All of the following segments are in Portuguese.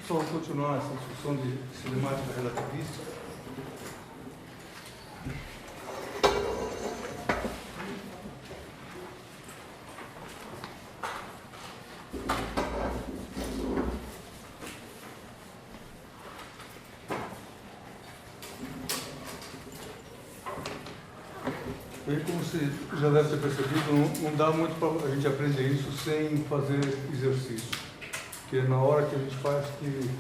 Só vou continuar essa discussão de cinemática relativista. E como você já deve ter percebido, não dá muito para a gente aprender isso sem fazer exercício. Porque na hora que a gente faz que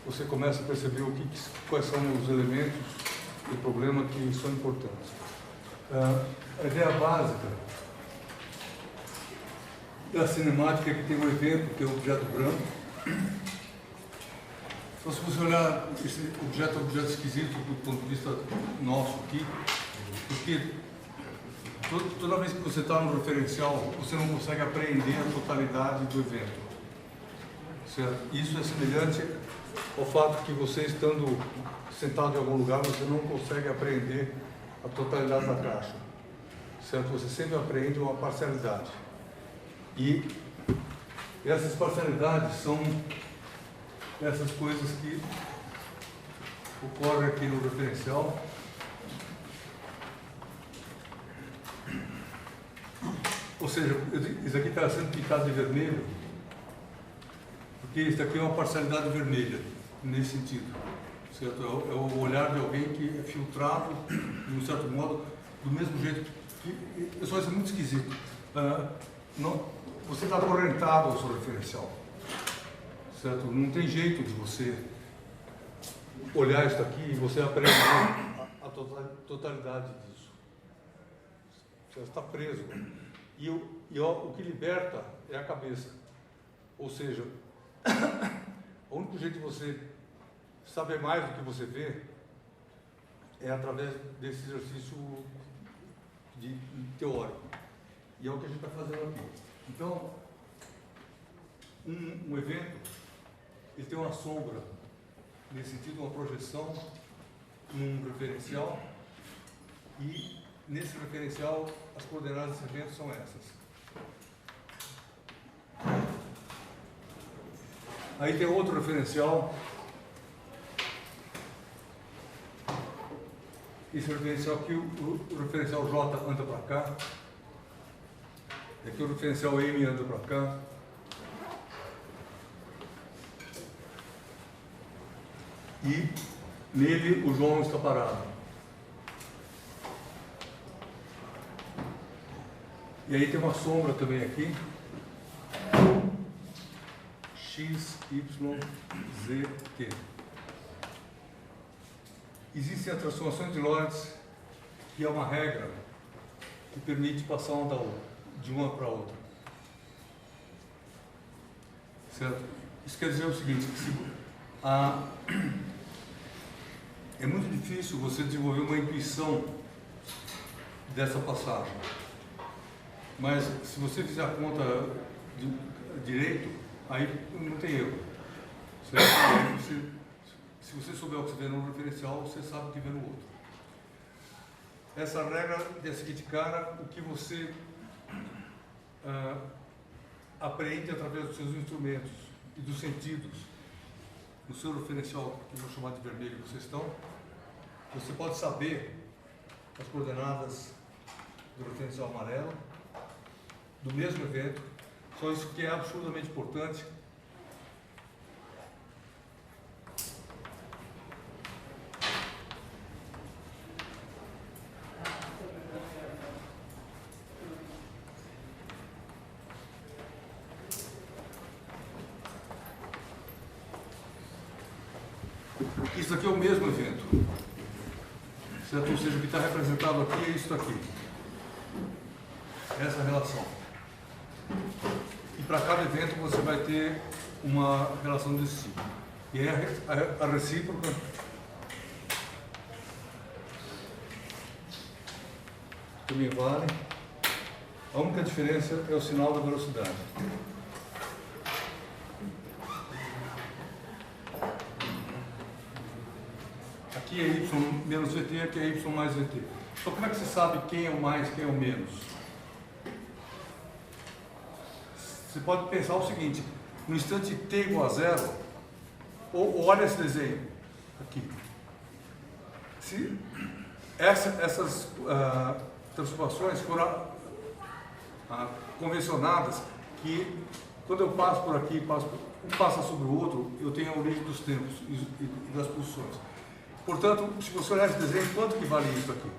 você começa a perceber quais são os elementos do problema que são importantes. A ideia básica da cinemática é que tem um evento, que é o objeto branco. Então, se você olhar esse objeto, é um objeto esquisito do ponto de vista nosso aqui, porque toda vez que você está no referencial, você não consegue apreender a totalidade do evento. Certo? Isso é semelhante ao fato que você, estando sentado em algum lugar, você não consegue apreender a totalidade da caixa. Certo? Você sempre aprende uma parcialidade. E essas parcialidades são essas coisas que ocorrem aqui no referencial. Ou seja, isso aqui está sendo pintado de vermelho, porque isso aqui é uma parcialidade vermelha, nesse sentido. Certo? É o olhar de alguém que é filtrado, de um certo modo, do mesmo jeito que... Pessoal, isso é muito esquisito. Você está acorrentado ao seu referencial. Certo? Não tem jeito de você olhar isso aqui e você aprender a totalidade disso. Você está preso. E o que liberta é a cabeça. Ou seja, o único jeito de você saber mais do que você vê é através desse exercício teórico. E é o que a gente está fazendo aqui. Então, um evento, ele tem uma sombra, nesse sentido, uma projeção num referencial, e nesse referencial as coordenadas desse evento são essas. Aí tem outro referencial. Esse referencial aqui, o referencial J anda para cá. Aqui o referencial M anda para cá. E nele o João está parado. E aí tem uma sombra também aqui. X, Y, Z, T. Existem as transformações de Lorentz, que é uma regra que permite passar de uma para outra. Certo? Isso quer dizer o seguinte, é muito difícil você desenvolver uma intuição dessa passagem. Mas se você fizer a conta direito, aí não tem erro. Certo? Se você souber o que você vê no referencial, você sabe o que vê no outro. Essa regra é a seguinte, cara, o que você aprende através dos seus instrumentos e dos sentidos, no seu referencial, que eu vou chamar de vermelho, que vocês estão, você pode saber as coordenadas do referencial amarelo, do mesmo evento, só isso que é absurdamente importante. Isso aqui é o mesmo evento, certo? Ou seja, o que está representado aqui é isso aqui, essa relação. E para cada evento você vai ter uma relação desse tipo. E a recíproca também vale. A única diferença é o sinal da velocidade. Aqui é y menos vt, aqui é y mais vt. Então como é que você sabe quem é o mais, quem é o menos? Você pode pensar o seguinte, no instante t igual a zero, Olha esse desenho aqui. Se essas transformações foram convencionadas, que quando eu passo por aqui, um passa sobre o outro, eu tenho a origem dos tempos e das posições. Portanto, se você olhar esse desenho, quanto que vale isso aqui?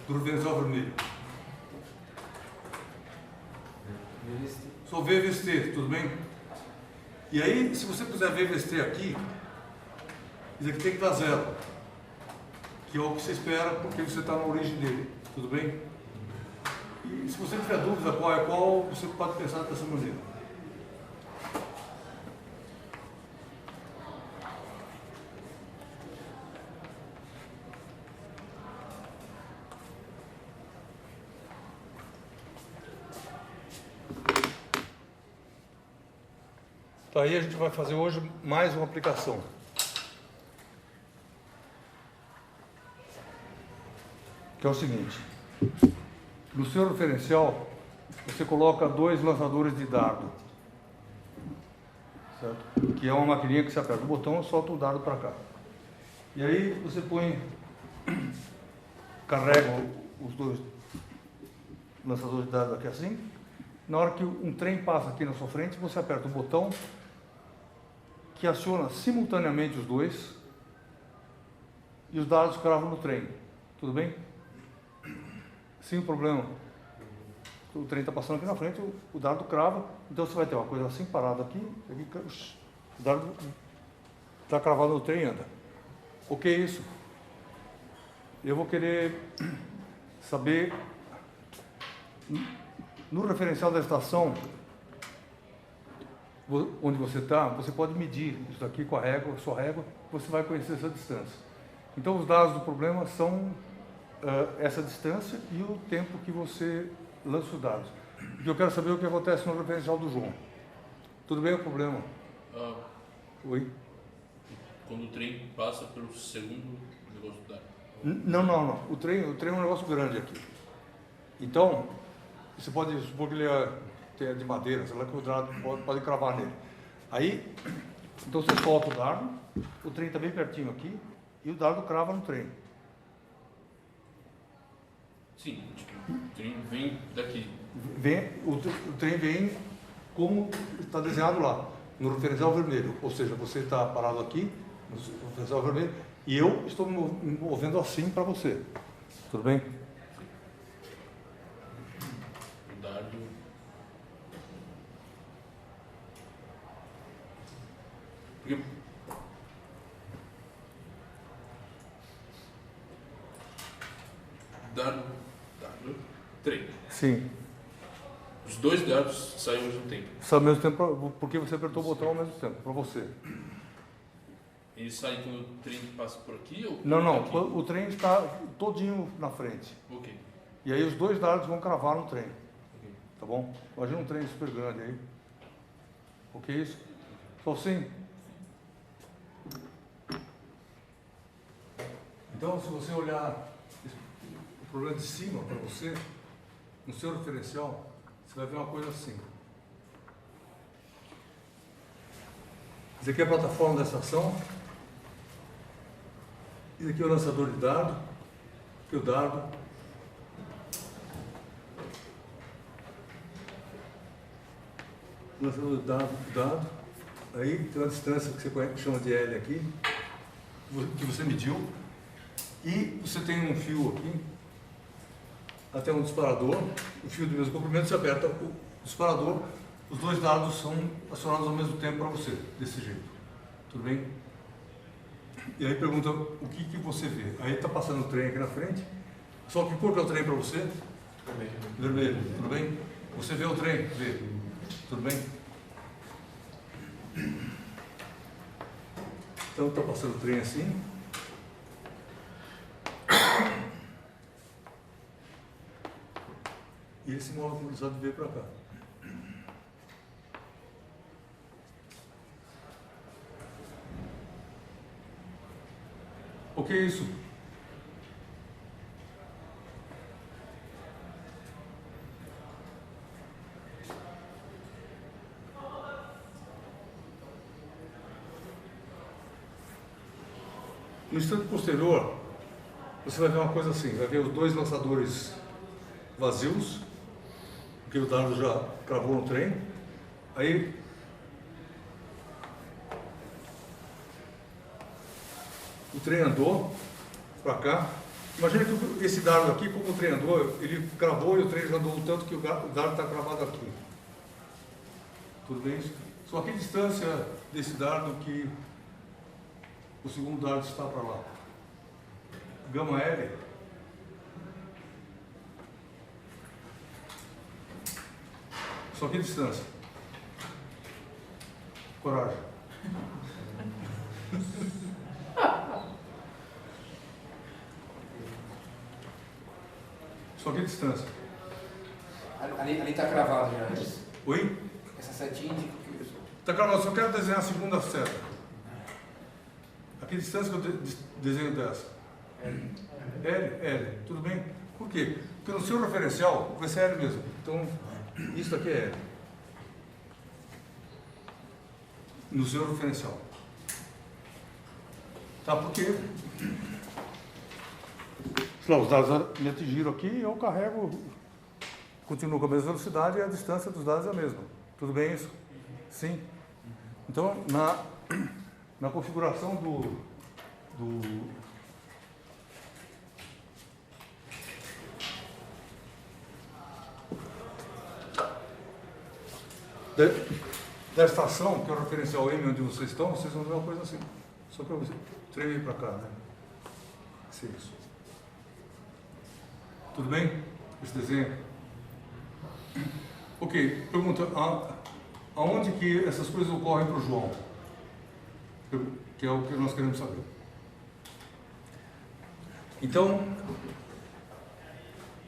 Do referencial vermelho. Só VVST, tudo bem? E aí, se você puser VVST aqui, isso aqui tem que dar 0. Que é o que você espera, porque você está na origem dele, tudo bem? E se você tiver dúvida qual é qual, você pode pensar dessa maneira. Então, aí a gente vai fazer hoje mais uma aplicação. Que é o seguinte: no seu referencial, você coloca 2 lançadores de dardo, certo? Que é uma maquininha que você aperta o botão e solta o dardo para cá. E aí você carrega os 2 lançadores de dardo aqui assim. Na hora que um trem passa aqui na sua frente, você aperta o botão que aciona simultaneamente os 2 e os dardos cravam no trem. Tudo bem? Sem problema. O trem está passando aqui na frente, o dardo crava, então você vai ter uma coisa assim parada aqui, o dardo está cravado no trem e anda. O que é isso? Eu vou querer saber, no referencial da estação, onde você está, você pode medir isso aqui com a régua, sua régua, você vai conhecer essa distância. Então os dados do problema são essa distância e o tempo que você lança os dados. E eu quero saber o que acontece no referencial do João. Tudo bem o problema? Oi? Quando o trem passa pelo segundo negócio do dado. Não. O trem é um negócio grande aqui. Então, você pode supor que ele é de madeira, sei lá, que o dardo pode cravar nele. Aí, então você solta o dardo, o trem está bem pertinho aqui, e o dardo crava no trem. Sim, tipo, o trem vem daqui. O trem vem como está desenhado lá, no referencial vermelho. Ou seja, você está parado aqui, no referencial vermelho, e eu estou me movendo assim para você. Tudo bem? O dardo. Porque... Dardo, trem. Sim. Os 2 dardos saem ao mesmo tempo. Saem ao mesmo tempo, porque você apertou o botão ao mesmo tempo, para você. Eles saem quando o trem passa por aqui? Ou Não, aqui? o trem está todinho na frente. Ok. E aí os 2 dardos vão cravar no trem. Ok. Tá bom? Imagina um trem super grande aí. Ok, isso? Então sim. Então, se você olhar o problema de cima para você, no seu referencial, você vai ver uma coisa assim. Isso aqui é a plataforma da estação. Isso aqui é o lançador de dardo. Aqui o dardo. Lançador de dardo. Aí tem uma distância que você chama de L aqui, que você mediu. E você tem um fio aqui, até um disparador, o fio do mesmo comprimento, você aperta o disparador, os 2 dados são acionados ao mesmo tempo para você, desse jeito. Tudo bem? E aí pergunta o que você vê. Aí está passando o trem aqui na frente, só que cor que é o trem para você? Vermelho. Tudo bem? Você vê o trem? Vê. Tudo bem? Então está passando o trem assim. E ele se move com velocidade de V para cá. O que é isso? No instante posterior, você vai ver uma coisa assim, vai ver os dois lançadores vazios, porque o dardo já cravou no trem. Aí o trem andou para cá. Imagina que esse dardo aqui, como o trem andou, ele cravou e o trem já andou tanto que o dardo está cravado aqui. Tudo bem isso? Só que a distância desse dardo que o segundo dardo está para lá. Gama L. Só que distância. Coragem. Só que distância. Ali está cravado já. Oi? Essa setinha indica o que? Está cravado, só quero desenhar a segunda seta. A que distância que eu desenho dessa? L. Tudo bem? Por quê? Porque no seu referencial vai ser L mesmo. Então, isso aqui é L. No seu referencial. Tá? Porque lá, os dados me atingiram aqui e eu carrego, continuo com a mesma velocidade e a distância dos dados é a mesma. Tudo bem isso? Sim. Então, na configuração da estação, que é o referencial M onde vocês estão, vocês vão ver uma coisa assim. Só que eu treinei para cá, né? Isso. Tudo bem? Esse desenho? Ok, pergunta, aonde que essas coisas ocorrem para o João? Que é o que nós queremos saber. Então,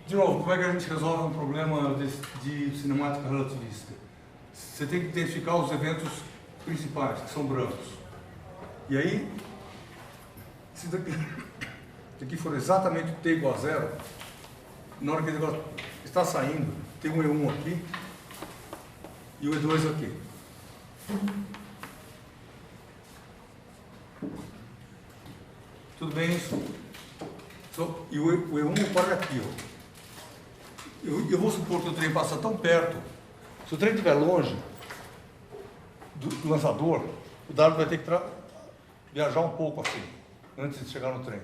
de novo, como é que a gente resolve um problema de cinemática relativista? Você tem que identificar os eventos principais, que são brancos. E aí, se daqui for exatamente t igual a 0, na hora que ele está saindo, tem um E1 aqui e o E2 aqui. Tudo bem isso? E o E1 para aqui. Ó. Eu vou supor que o trem passa tão perto. Se o trem estiver longe do lançador, o dardo vai ter que viajar um pouco assim, antes de chegar no trem.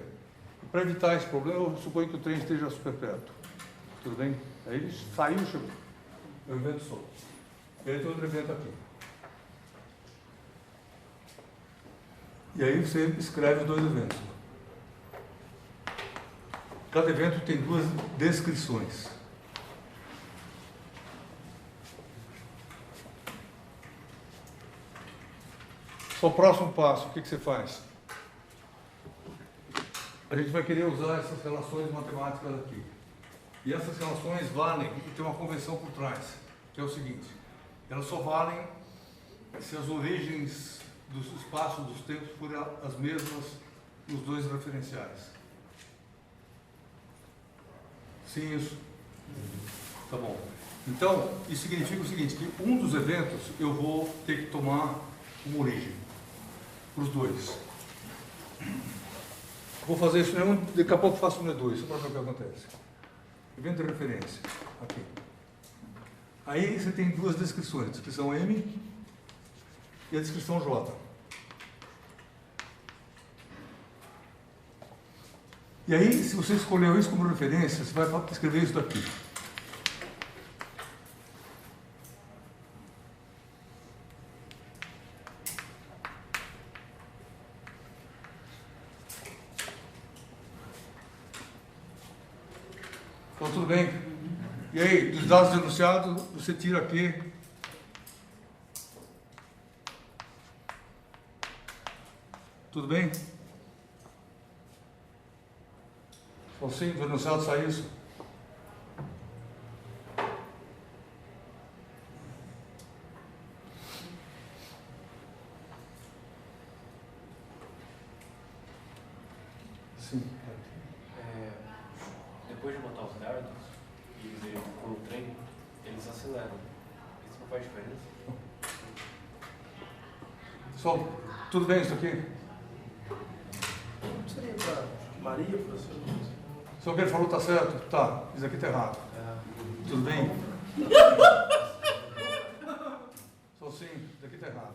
Para evitar esse problema, eu suponho que o trem esteja super perto. Tudo bem? Aí ele saiu, chegou. É o evento só. E aí tem outro evento aqui. E aí você escreve os dois eventos. Cada evento tem duas descrições. O próximo passo, o que você faz? A gente vai querer usar essas relações matemáticas aqui. E essas relações valem, e tem uma convenção por trás, que é o seguinte: elas só valem se as origens dos espaços, dos tempos, forem as mesmas nos dois referenciais. Sim, isso? Tá bom. Então, isso significa o seguinte, que um dos eventos eu vou ter que tomar uma origem. Para os dois. Vou fazer isso em um, daqui a pouco faço um E2, só para ver o que acontece. Evento de referência. Aqui. Aí você tem duas descrições, a descrição M e a descrição J. E aí, se você escolheu isso como referência, você vai escrever isso daqui. Então, tudo bem? E aí, dos dados denunciados, você tira aqui. Tudo bem? Então, sim, do denunciado sai isso. Sim. Depois de botar os dardos e eles por o trem, eles aceleram. Isso não faz diferença? Pessoal, tudo bem isso aqui? Não seria para Maria, professor? Só que ele falou está certo? Tá, isso aqui está errado. Tudo bem? Só sim, isso aqui está errado.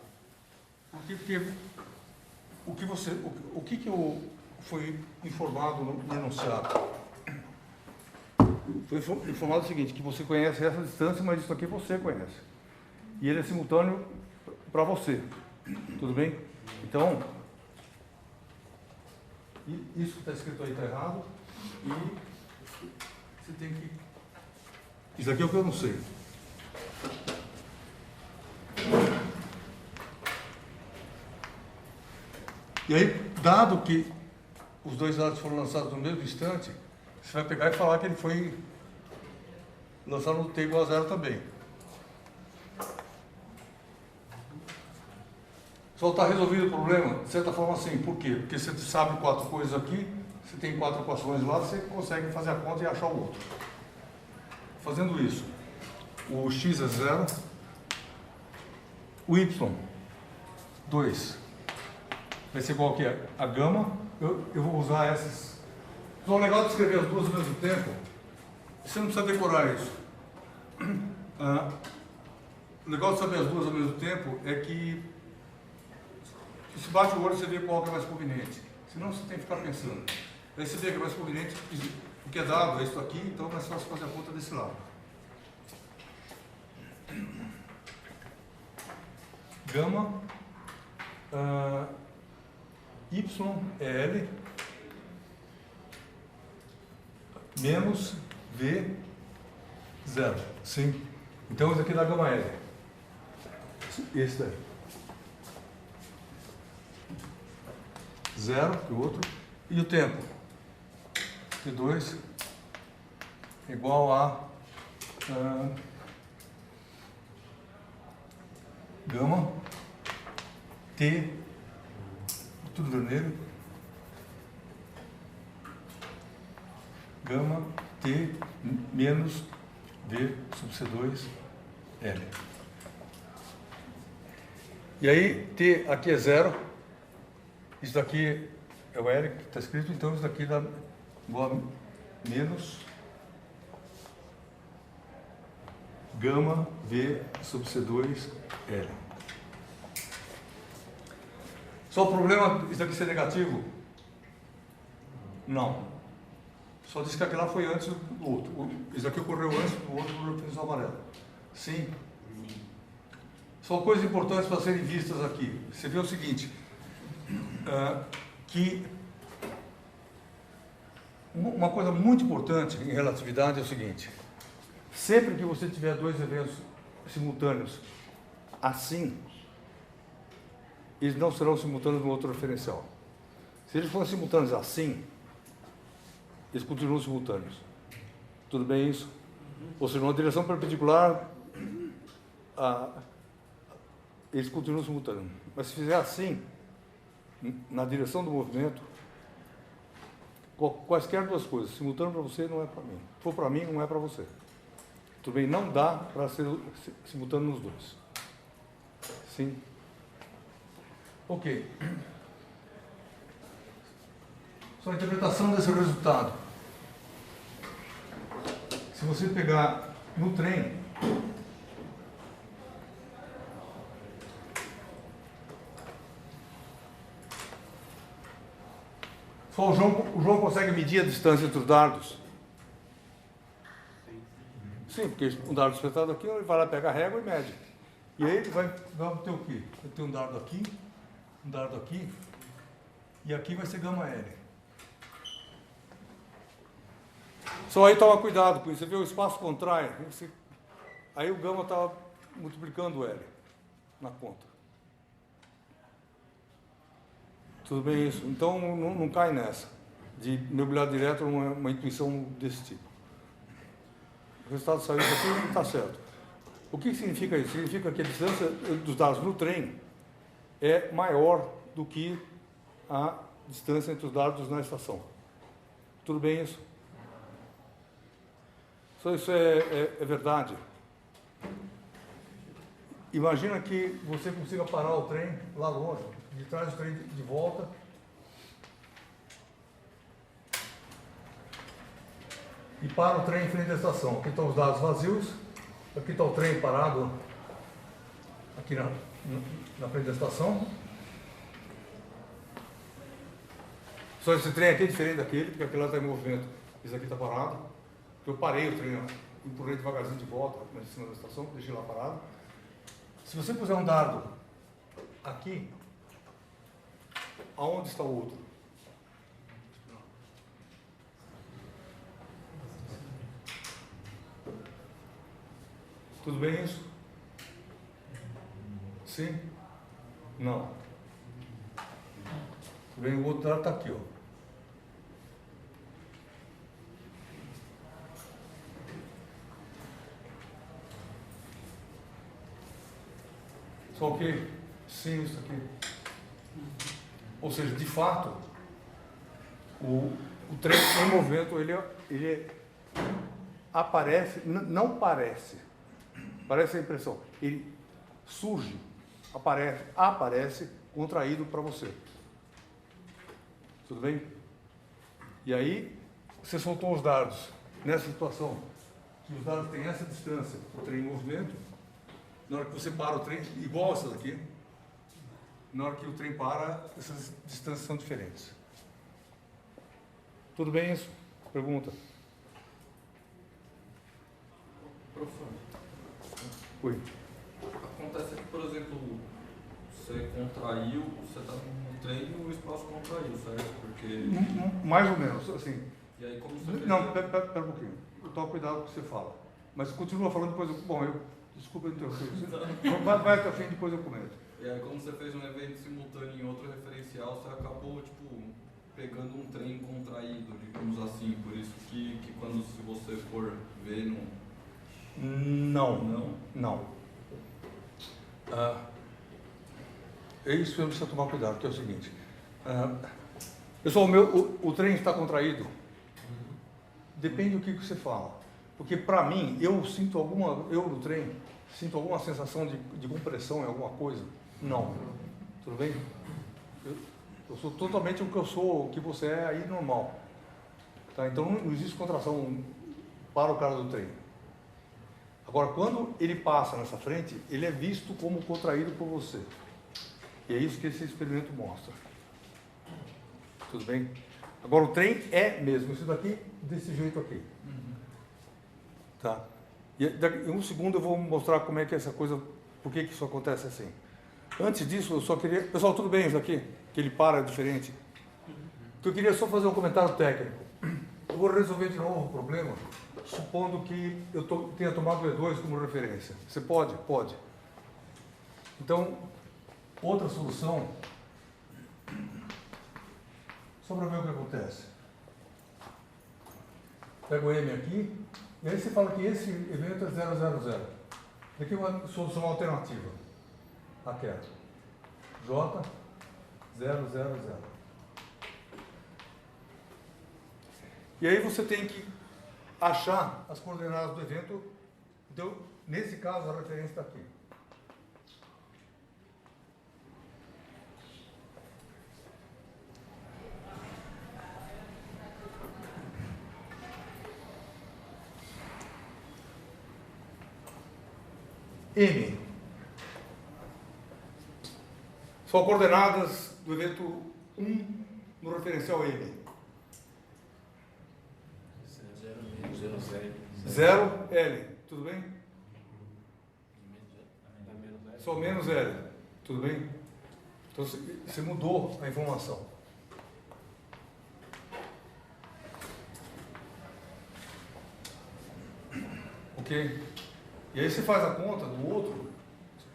O que eu foi informado no enunciado? Foi informado o seguinte, que você conhece essa distância, mas isso aqui você conhece. E ele é simultâneo para você. Tudo bem? Então, isso que está escrito aí está errado. E você tem que... Isso aqui é o que eu não sei. E aí, dado que os dois dados foram lançados no mesmo instante, você vai pegar e falar que ele foi lançado no T igual a 0 também. Só está resolvido o problema, de certa forma assim. Por quê? Porque você sabe 4 coisas aqui, você tem 4 equações lá, você consegue fazer a conta e achar o outro. Fazendo isso, o x é 0, o y, 2, vai ser igual aqui a gama. Eu vou usar essas. Então, o legal de escrever as duas ao mesmo tempo, você não precisa decorar isso. O legal de saber as duas ao mesmo tempo é que se bate o olho, você vê qual que é mais conveniente. Senão você tem que ficar pensando. Aí você vê que é mais conveniente, o que é dado é isso aqui, então é mais fácil fazer a conta desse lado. Gama y é L menos V 0. Sim. Então isso aqui dá gama L. Esse daí. 0, que o outro. E o tempo? T2 igual a gama T, tudo vermelho, gama T menos V sub C2 L. E aí, T aqui é 0, isso daqui é o L que está escrito, então isso daqui dá igual a menos gama V sub C2 L. Só o problema isso daqui ser negativo? Não. Só diz que aquele lá foi antes do outro. Isso aqui ocorreu antes do outro no pincel amarelo. Sim. São coisas importantes para serem vistas aqui. Você vê o seguinte, que uma coisa muito importante em relatividade é o seguinte: sempre que você tiver dois eventos simultâneos assim, eles não serão simultâneos no outro referencial. Se eles forem simultâneos assim, eles continuam simultâneos. Tudo bem isso? Ou seja, numa direção perpendicular, eles continuam simultâneos. Mas se fizer assim, na direção do movimento, quaisquer duas coisas, simultâneo para você não é para mim. Se for para mim, não é para você. Tudo bem? Não dá para ser simultâneo nos dois. Sim? Ok. Só a interpretação desse resultado. Se você pegar no trem, só o João consegue medir a distância entre os dardos? Sim, porque um dardo espetado aqui, ele vai lá pegar a régua e mede. E aí ele vai ter o quê? Vai ter um dardo aqui, e aqui vai ser gama L. Só aí toma cuidado com isso. Você vê o espaço contrai, aí o gama está multiplicando o L na conta. Tudo bem isso? Então não cai nessa de mergulhar direto numa intuição desse tipo. O resultado saiu aqui e está certo. O que significa isso? Significa que a distância dos dados no trem é maior do que a distância entre os dados na estação. Tudo bem isso? Só isso é verdade. Imagina que você consiga parar o trem lá longe, de trás do trem de volta, e para o trem em frente à estação. Aqui estão os dados vazios, aqui está o trem parado, aqui na frente da estação. Só esse trem aqui é diferente daquele, porque aquele lá está em movimento. Esse aqui está parado. Eu parei o trem, empurrei devagarzinho de volta em cima da estação, deixei lá parado. Se você puser um dado aqui, aonde está o outro? Tudo bem isso? Sim? Não. Tudo bem, o outro dado está aqui, ó. Só que, sim, isso aqui. Ou seja, de fato, o trem em movimento, ele aparece, não parece, parece a impressão, ele surge, aparece contraído para você. Tudo bem? E aí, você soltou os dados. Nessa situação, que os dados têm essa distância, o trem em movimento, na hora que você para o trem, igual essa daqui, na hora que o trem para, essas distâncias são diferentes. Tudo bem isso? Pergunta. Professor, Oi. acontece que, por exemplo, você contraiu, você está no trem e o espaço contraiu, certo? Porque... Mais ou menos, assim. E aí como você fez? Não, pera um pouquinho. Eu tomo cuidado com o que você fala. Mas continua falando, depois eu... Bom, desculpa eu interromper. Vai até o fim, depois eu comento. E aí como você fez um evento simultâneo em outro referencial, você acabou, tipo, pegando um trem contraído, digamos assim. Por isso que quando se você for ver Não. É isso que eu preciso tomar cuidado, que é o seguinte. Pessoal, o trem está contraído. Depende do que você fala. Porque para mim, eu no trem, sinto alguma sensação de compressão em alguma coisa? Não. Tudo bem? Eu sou totalmente o que eu sou, o que você é aí normal. Tá? Então não existe contração para o cara do trem. Agora, quando ele passa nessa frente, ele é visto como contraído por você. E é isso que esse experimento mostra. Tudo bem? Agora, o trem é mesmo isso daqui, desse jeito aqui. Tá? E em um segundo eu vou mostrar como é que essa coisa, por que isso acontece assim. Antes disso, eu só queria... Pessoal, tudo bem isso aqui? Que ele para diferente? Eu queria só fazer um comentário técnico. Eu vou resolver de novo o problema, supondo que eu tenha tomado o E2 como referência. Você pode? Pode. Então, outra solução, só para ver o que acontece. Pega o M aqui, e aí você fala que esse evento é 000. Aqui é uma solução alternativa. Aquela. J, 000. E aí você tem que achar as coordenadas do evento. Então, nesse caso, a referência está aqui. M. São coordenadas do evento 1 no referencial M. 0, L. Tudo bem? Só menos L. Tudo bem? Então você mudou a informação. Ok? E aí você faz a conta do outro,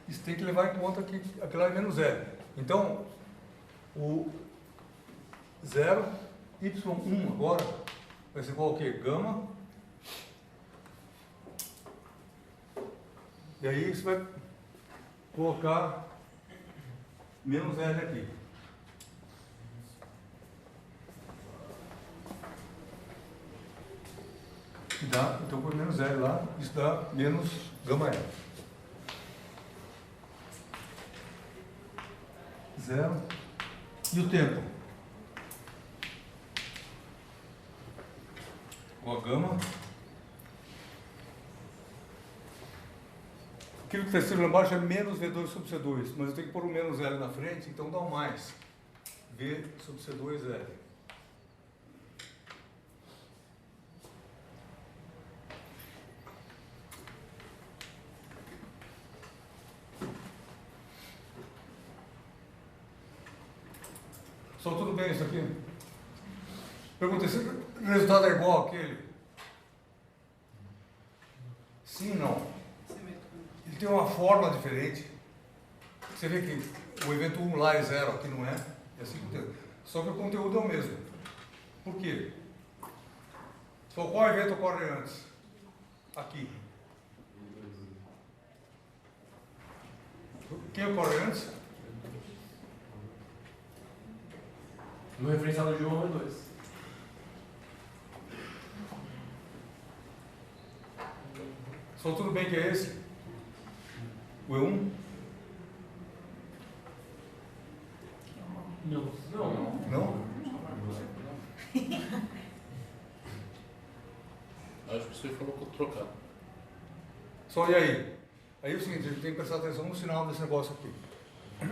você tem que levar em conta que aquilo é menos L. Então, o 0, Y1 agora, vai ser igual ao quê? Gama. E aí você vai colocar menos L aqui. E dá, então põe menos L lá, isso dá menos gama L. 0. E o tempo? com a gama. Aquilo que está escrito lá embaixo é menos V2 sobre C2, mas eu tenho que pôr um menos L na frente, então dá um mais. V sobre C2L. Só tudo bem isso aqui? Pergunta se o resultado é igual àquele. Sim, não. Ele tem uma forma diferente. Você vê que o evento 1 lá é 0, aqui não é. É assim que tem. Só que o conteúdo é o mesmo. Por quê? Então, qual evento ocorre antes? Aqui. Quem ocorre antes? No referencial do João é 2. Só tudo bem que é esse? O E1? Não. Não? Acho que você falou que trocado. Só e aí? Aí é o seguinte, a gente tem que prestar atenção no sinal desse negócio aqui.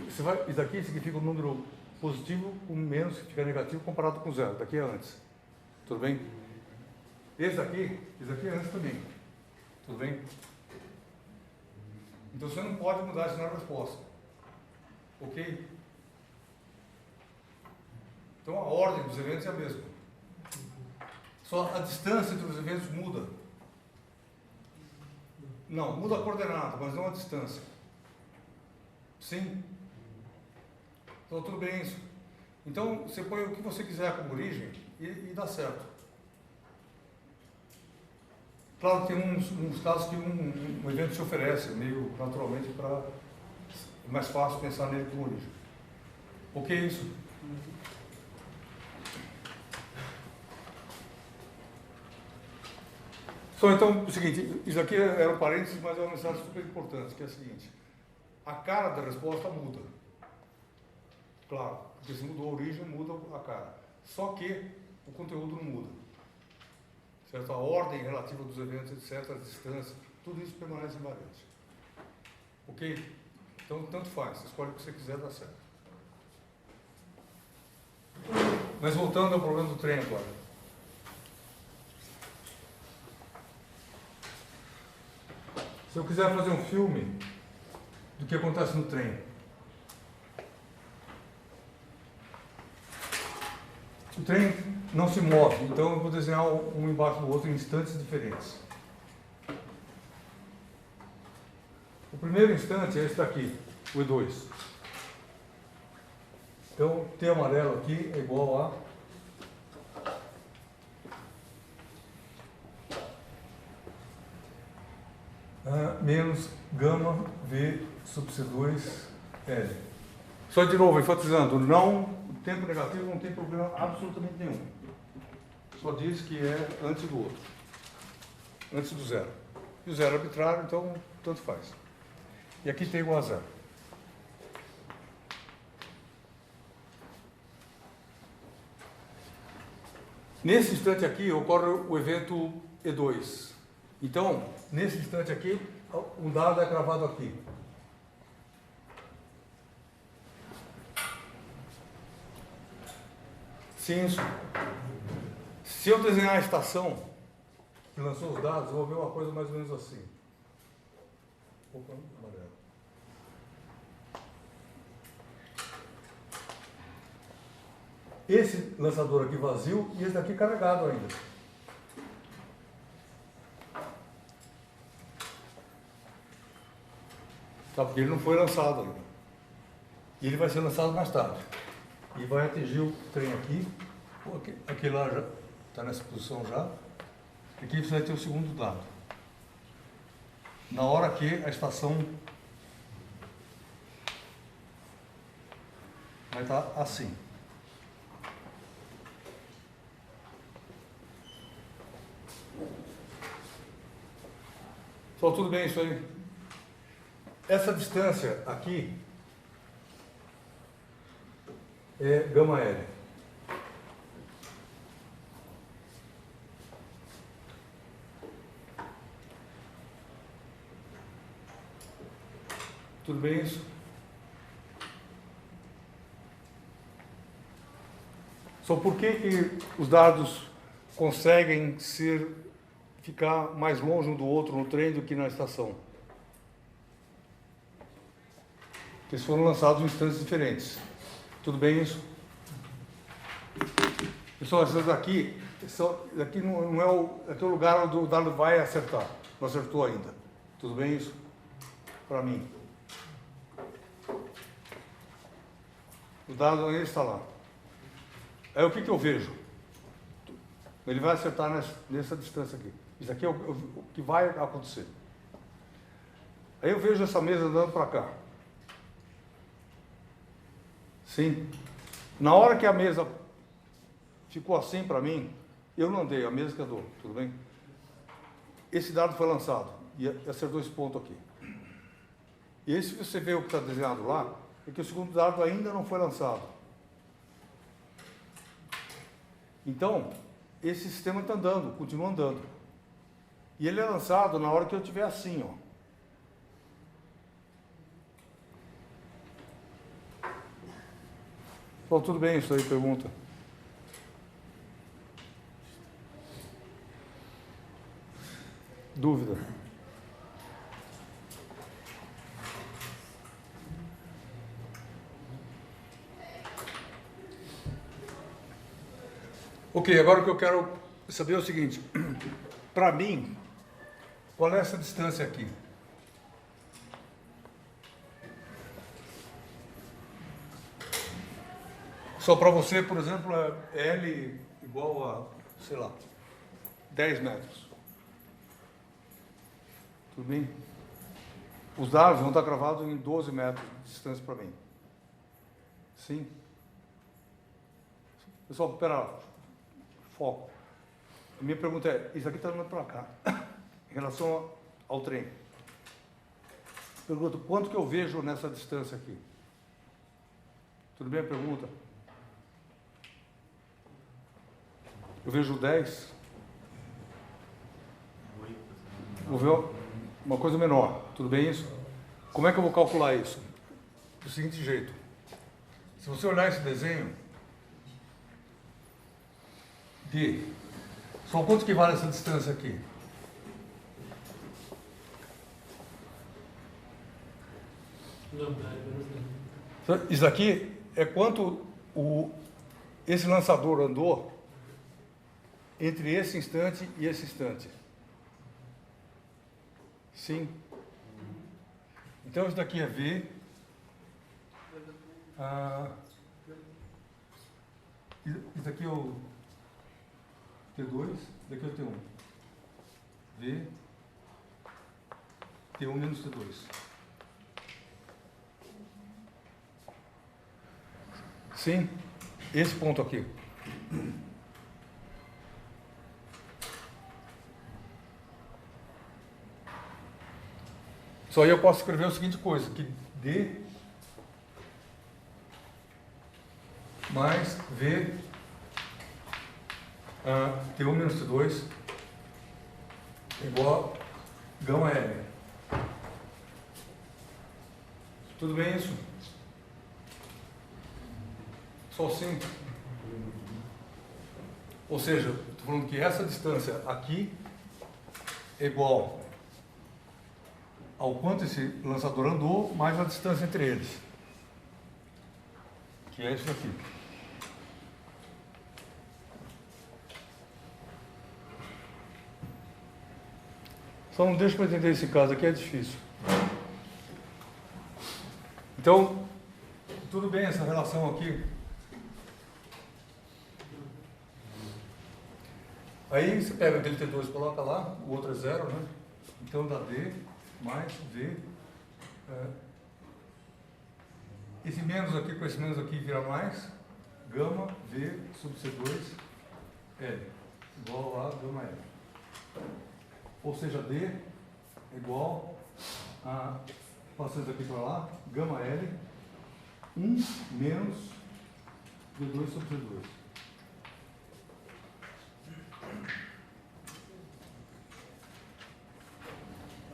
Isso daqui significa um número positivo com menos, que fica negativo comparado com zero. Daqui é antes. Tudo bem? Esse daqui é antes também. Tudo bem? Então você não pode mudar esse sinal de resposta. Ok? Então a ordem dos eventos é a mesma. Só a distância entre os eventos muda. Não, muda a coordenada, mas não a distância. Sim? Então tudo bem isso. Então você põe o que você quiser como origem e dá certo. Claro que tem uns casos que um evento se oferece meio naturalmente para é mais fácil pensar nele como origem. Ok isso? Só então, o seguinte, isso aqui era um parênteses, mas é uma mensagem super importante, que é a seguinte: a cara da resposta muda. Claro, porque se mudou a origem, muda a cara. Só que o conteúdo não muda. Certo? A ordem relativa dos eventos, etc., a distância, tudo isso permanece invariante. Ok? Então, tanto faz, você escolhe o que você quiser, dá certo. Mas voltando ao problema do trem agora. Se eu quiser fazer um filme do que acontece no trem, o trem não se move, então eu vou desenhar um embaixo do outro em instantes diferentes. O primeiro instante é esse daqui, o E2. Então, T amarelo aqui é igual a menos gama V sub C2 L. Só de novo, enfatizando, não, o tempo negativo não tem problema absolutamente nenhum. Só diz que é antes do outro. Antes do zero. E o zero é arbitrário, então tanto faz. E aqui tem igual a zero. Nesse instante aqui ocorre o evento E2. Então, nesse instante aqui, um dado é gravado aqui. Sim, isso. Se eu desenhar a estação que lançou os dados, eu vou ver uma coisa mais ou menos assim. Opa, amarelo. Esse lançador aqui vazio e esse daqui carregado ainda. Tá, porque ele não foi lançado ainda. E ele vai ser lançado mais tarde. E vai atingir o trem aqui. Aquele lá já está nessa posição já. Aqui você vai ter o segundo dado. Na hora que a estação vai estar assim. Só tudo bem isso aí? Essa distância aqui é gama L. Tudo bem isso? Só por que os dados conseguem ficar mais longe um do outro no trem do que na estação? Porque eles foram lançados em instantes diferentes. Tudo bem isso? Pessoal, essas daqui não é o lugar onde o dado vai acertar. Não acertou ainda. Tudo bem isso? Para mim. O dado ainda está lá. Aí o que eu vejo? Ele vai acertar nessa distância aqui. Isso aqui é o que vai acontecer. Aí eu vejo essa mesa andando para cá. Sim. Na hora que a mesa ficou assim para mim, eu não andei, a mesa que andou, tudo bem? Esse dado foi lançado e acertou esse ponto aqui. E aí, se você vê o que está desenhado lá, é que o segundo dado ainda não foi lançado. Então, esse sistema está andando, continua andando. E ele é lançado na hora que eu estiver assim, ó. Bom, tudo bem isso aí, pergunta. Dúvida? Ok, agora o que eu quero saber é o seguinte. Para mim, qual é essa distância aqui? Só para você, por exemplo, é L igual a, sei lá, 10 metros. Tudo bem? Os dados vão estar cravados em 12 metros de distância para mim. Sim? Pessoal, espera lá. Foco. A minha pergunta é, isso aqui está andando para cá, em relação ao trem. Pergunto, quanto que eu vejo nessa distância aqui? Tudo bem a pergunta? Eu vejo 10. Vou ver uma coisa menor. Tudo bem isso? Como é que eu vou calcular isso? Do seguinte jeito. Se você olhar esse desenho, só quanto que vale essa distância aqui? Isso aqui é quanto esse lançador andou entre esse instante e esse instante. Sim. Então isso daqui é V. Isso aqui é o T2, daqui é o T1. V, T1 menos T2. Sim, esse ponto aqui. Só aí eu posso escrever a seguinte coisa, que D mais V T1 menos T2 é igual a gama L. Tudo bem isso? Só assim. Ou seja, estou falando que essa distância aqui é igual ao quanto esse lançador andou, mais a distância entre eles. Que é isso aqui. Só não deixa para entender esse caso aqui, é difícil. Então, tudo bem essa relação aqui. Aí você pega aquele T2 e coloca lá, o outro é 0, né? Então dá D mais V. Esse menos aqui com esse menos aqui vira mais. Gama V sub C2 L. Igual a gama L. Ou seja, D é igual a, passando aqui para lá, gama L, 1 menos V2 sobre V2.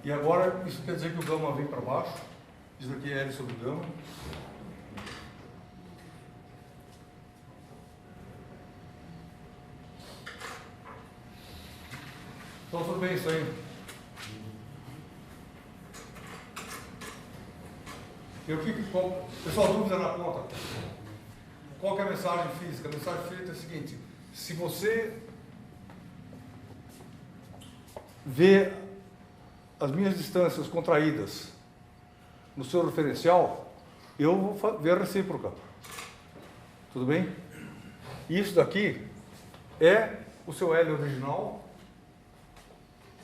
E agora, isso quer dizer que o gama vem para baixo, Isso aqui é L sobre gama. Então tudo bem isso aí. Pessoal, dúvida na conta? Qual que é a mensagem física? A mensagem física é a seguinte: se você vê as minhas distâncias contraídas no seu referencial, eu vou ver a recíproca. Tudo bem? Isso daqui é o seu L original,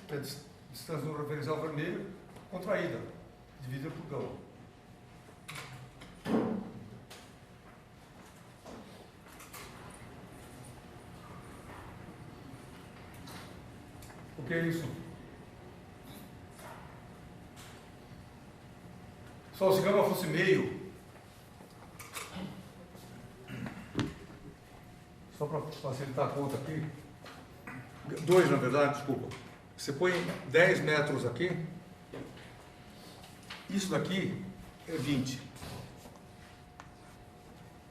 que é a distância no referencial vermelho, contraída, dividida por gama. O que é isso? Só se gama fosse meio. Só para facilitar a conta aqui. 2, na verdade, desculpa. Você põe 10 metros aqui. Isso daqui é 20.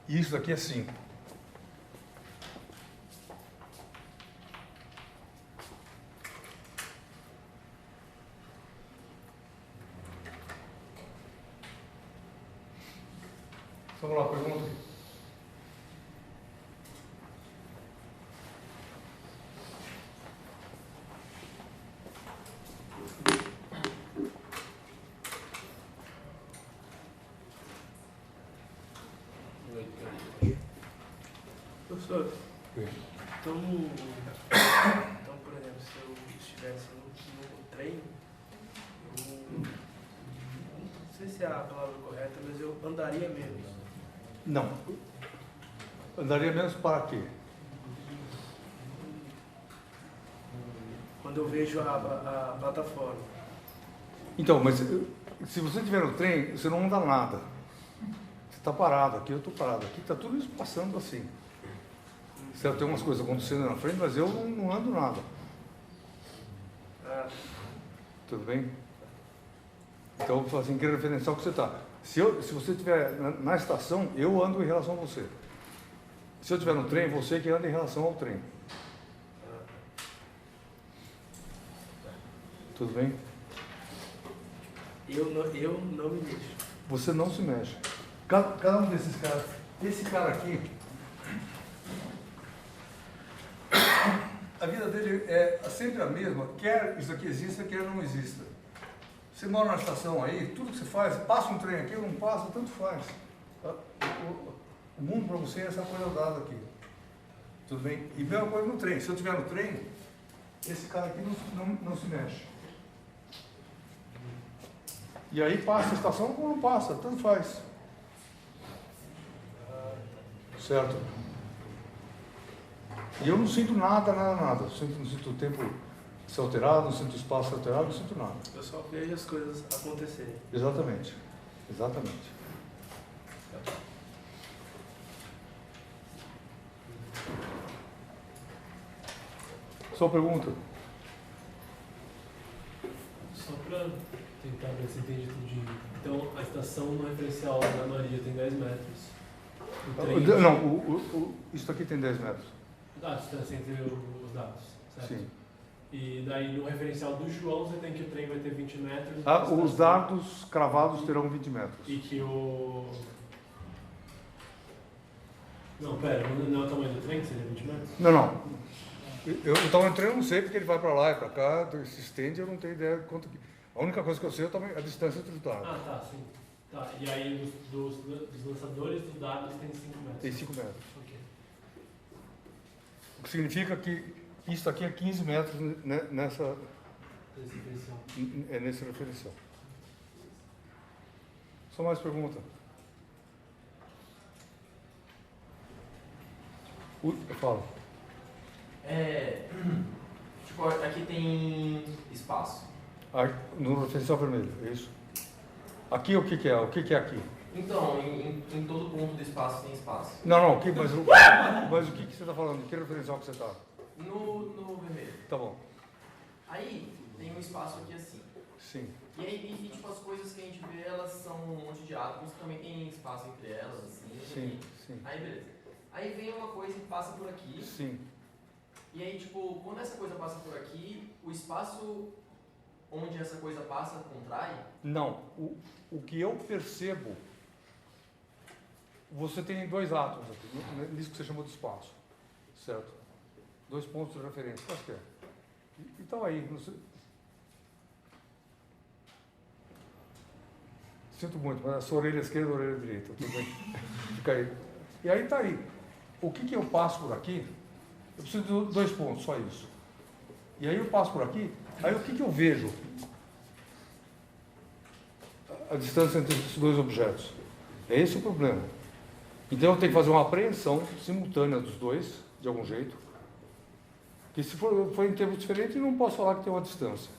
E isso daqui é 5. Vamos lá, pergunta. Professor, então, por exemplo, se eu estivesse no trem, eu não sei se é a palavra correta, mas eu andaria menos. Não. Andaria menos para quê? Quando eu vejo a plataforma. Então, mas se você estiver no trem, você não anda nada. Você está parado aqui, eu estou parado aqui, está tudo isso passando assim. Certo? Tem umas coisas acontecendo na frente, mas eu não ando nada. Ah. Tudo bem? Então, eu vou falar assim, que referencial que você está. Se você estiver na estação, eu ando em relação a você. Se eu estiver no trem, você que anda em relação ao trem. Tudo bem? Eu não me mexo. Você não se mexe. Cada um desses caras, esse cara aqui, a vida dele é sempre a mesma, quer isso aqui exista, quer não exista. Você mora na estação aí, tudo que você faz, passa um trem aqui ou não passa, tanto faz. O mundo para você é essa coisa dada aqui. Tudo bem? E mesma coisa no trem. Se eu estiver no trem, esse cara aqui não se mexe. E aí passa a estação ou não passa, tanto faz. Certo? E eu não sinto nada. Eu não sinto o tempo ser alterado, não sinto o espaço ser alterado, não sinto nada. Eu só vejo as coisas acontecerem. Exatamente. Exatamente. Sua pergunta? Só para tentar ver se entende tudinho. Então, a estação no referencial da Maria tem 10 metros. O trem... Não, isso aqui tem 10 metros. A distância entre os dados, certo? Sim. E daí no referencial do João você tem que o trem vai ter 20 metros. Os dados cravados terão 20 metros. E que o... Não, pera, não é o tamanho do trem que seria 20 metros? Não. Então o trem eu não sei porque ele vai para lá e para cá, se estende, eu não tenho ideia de quanto que... A única coisa que eu sei é a distância entre os dados. Ah, tá, sim. Tá, e aí dos lançadores dos dados tem 5 metros. Tem 5 metros. Ok. O que significa que isso aqui é 15 metros nessa... Esse referencial. É nesse referencial. Só mais pergunta? Fala. Tipo, aqui tem espaço. No referencial vermelho, é isso? Aqui o que é? O que é aqui? Então, em todo ponto do espaço tem espaço. Não, mas o que você está falando? Que referencial que você está? No vermelho. Tá bom. Aí tem um espaço aqui assim. Sim. E aí, tipo, as coisas que a gente vê, elas são um monte de átomos que também tem espaço entre elas, assim. Sim, sim. Aí, beleza. Aí vem uma coisa que passa por aqui. Sim. E aí, tipo, quando essa coisa passa por aqui, o espaço onde essa coisa passa contrai? Não. O que eu percebo, você tem dois átomos aqui, nisso que você chamou de espaço, certo? 2 pontos de referência. Qual que é? Então aí, sinto muito, mas a sua orelha esquerda e a orelha direita, tudo bem? Fica aí. E aí está aí. O que eu passo por aqui? Eu preciso de 2 pontos, só isso. E aí eu passo por aqui, aí o que eu vejo? A distância entre esses 2 objetos. É esse o problema. Então eu tenho que fazer uma apreensão simultânea dos dois, de algum jeito. Que se for em tempos diferentes, eu não posso falar que tem uma distância.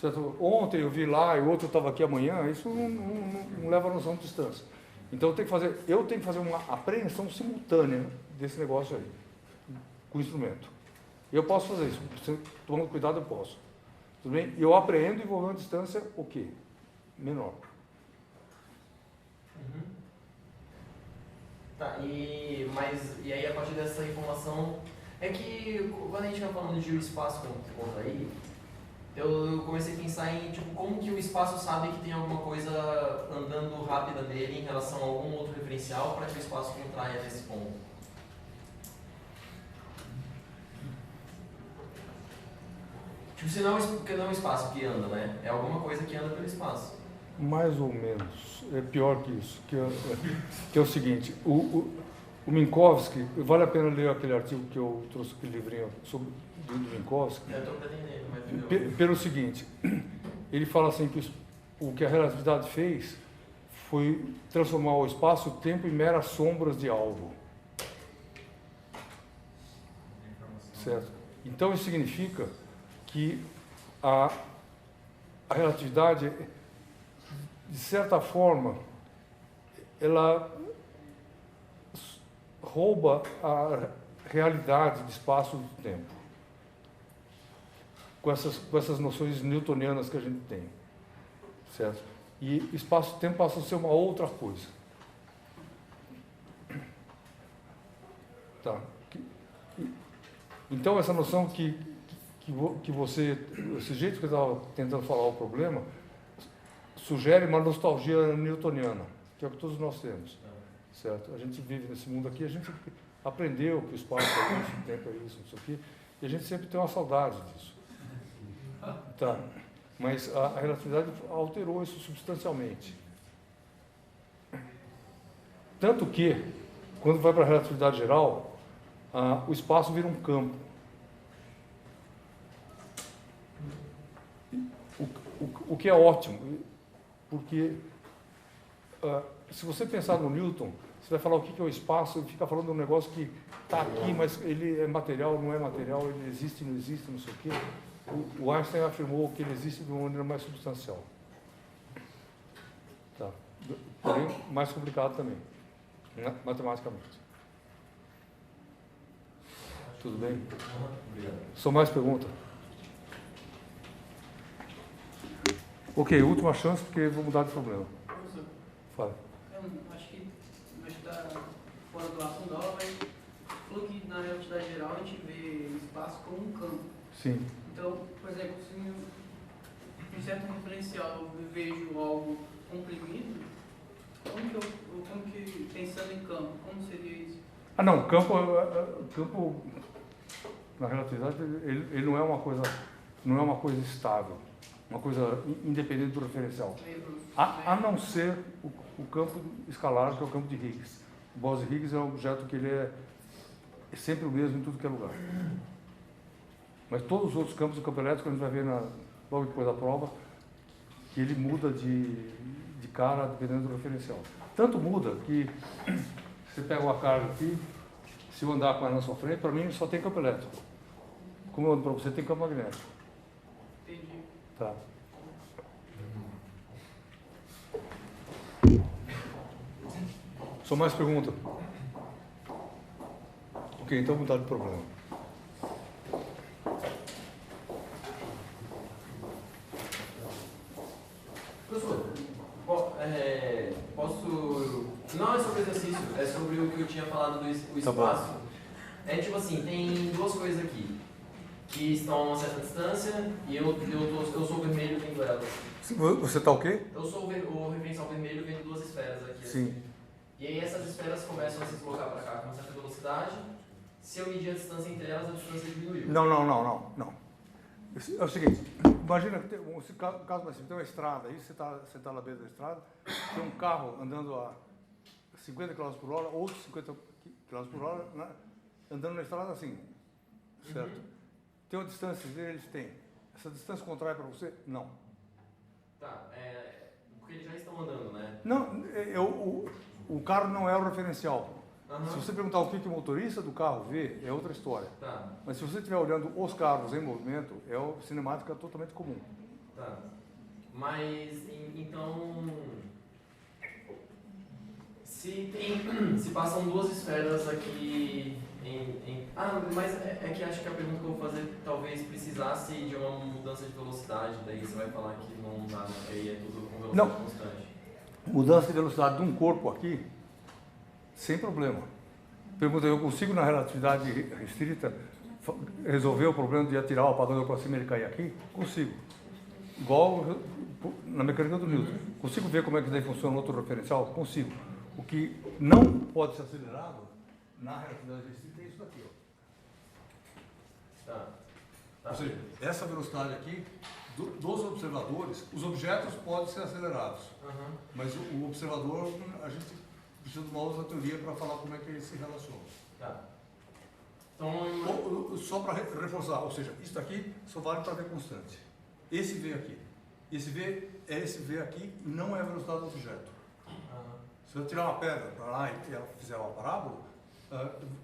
Certo? Ontem eu vi lá e o outro estava aqui amanhã, isso não leva a noção de distância. Então eu tenho que fazer uma apreensão simultânea desse negócio aí, com o instrumento. Eu posso fazer isso, tomando cuidado eu posso. Tudo bem? E eu apreendo e vou ver uma distância o quê? Menor. Tá, e aí a partir dessa informação, é que quando a gente vai falando de o espaço contrair, eu comecei a pensar em tipo, como que o espaço sabe que tem alguma coisa andando rápida nele em relação a algum outro referencial para que o espaço contraia nesse ponto. Tipo, se não, porque não é um espaço que anda, né? É alguma coisa que anda pelo espaço. Mais ou menos. É pior que isso. Que é o seguinte, o Minkowski, vale a pena ler aquele artigo que eu trouxe, aquele livrinho sobre do Minkowski. Eu estou pretendendo, mas... Pelo seguinte, ele fala assim que o que a relatividade fez foi transformar o espaço e o tempo em meras sombras de algo. Certo? Então isso significa que a relatividade, de certa forma, ela rouba a realidade de espaço e de tempo, com essas noções newtonianas que a gente tem, certo? E espaço e tempo passam a ser uma outra coisa. Tá. Então essa noção que você, esse jeito que eu estava tentando falar o problema, sugere uma nostalgia newtoniana, que é o que todos nós temos, certo? A gente vive nesse mundo aqui, a gente aprendeu que o espaço é isso, o tempo é isso, não sei o quê, e a gente sempre tem uma saudade disso. Tá. Mas a relatividade alterou isso substancialmente. Tanto que, quando vai para a relatividade geral, o espaço vira um campo. O que é ótimo, porque se você pensar no Newton, você vai falar o que é o espaço, ele fica falando de um negócio que está aqui, mas ele é material, não é material, ele existe, não existe, não sei o quê. O Einstein afirmou que ele existe de uma maneira mais substancial. Tá. Porém, mais complicado também, né? Matematicamente. Tudo bem? Obrigado. São mais perguntas? Ok, última chance, porque vou mudar de problema. Professor, Fala. eu acho que está fora do assunto da aula, mas falou que na relatividade geral a gente vê o espaço como um campo. Sim. Então, por exemplo, se em certo referencial eu vejo algo comprimido, como que pensando em campo, como seria isso? Não, campo na relatividade ele não é uma coisa estável, uma coisa independente do referencial. A não ser o campo escalar, que é o campo de Higgs. O Bose-Higgs é um objeto que ele é sempre o mesmo em tudo que é lugar. Mas todos os outros campos do campo elétrico, a gente vai ver logo depois da prova, que ele muda de cara dependendo do referencial. Tanto muda que você pega uma carga aqui, se eu andar com ela na sua frente, para mim só tem campo elétrico. Como eu ando para você, tem campo magnético. Entendi. Tá. Só mais pergunta? Ok, então mudar de problema. Professor, posso... Não é sobre o exercício, é sobre o que eu tinha falado do espaço. É tipo assim, tem duas coisas aqui, que estão a uma certa distância e eu sou o vermelho vendo elas. Você está o quê? Eu sou o referencial vermelho vendo duas esferas aqui. Sim. Assim. E aí essas esferas começam a se deslocar para cá com uma certa velocidade. Se eu medir a distância entre elas, a distância diminuiu. Não. É o seguinte, imagina que tem um caso mais simples, tem uma estrada, aí você está na beira da estrada, tem um carro andando a 50 km por hora, outro 50 km por hora, né, andando na estrada assim, certo? Tem uma distância deles? Tem. Essa distância contrai para você? Não. Tá, porque eles já estão andando, né? Não, o carro não é o referencial. Se você perguntar o que o motorista do carro vê, é outra história. Tá. Mas se você estiver olhando os carros em movimento, é uma cinemática totalmente comum. Tá. Mas, então... Se passam duas esferas aqui mas é que acho que a pergunta que eu vou fazer talvez precisasse de uma mudança de velocidade, daí você vai falar que não dá, porque aí é tudo com velocidade constante. Mudança de velocidade de um corpo aqui, sem problema. Pergunta, eu consigo na relatividade restrita resolver o problema de atirar o apagador para cima e ele cair aqui? Consigo. Igual na mecânica do Newton. Consigo ver como é que daí funciona outro referencial? Consigo. O que não pode ser acelerado na relatividade restrita é isso daqui, ó. Tá. Ou seja, essa velocidade aqui dos observadores, os objetos podem ser acelerados, mas o observador, a gente precisa de uma outra teoria para falar como é que eles se relacionam. Tá. Então, só para reforçar, ou seja, isso daqui só vale para V constante. Esse V aqui. Esse V aqui não é a velocidade do objeto. Se eu tirar uma pedra para lá e ela fizer uma parábola,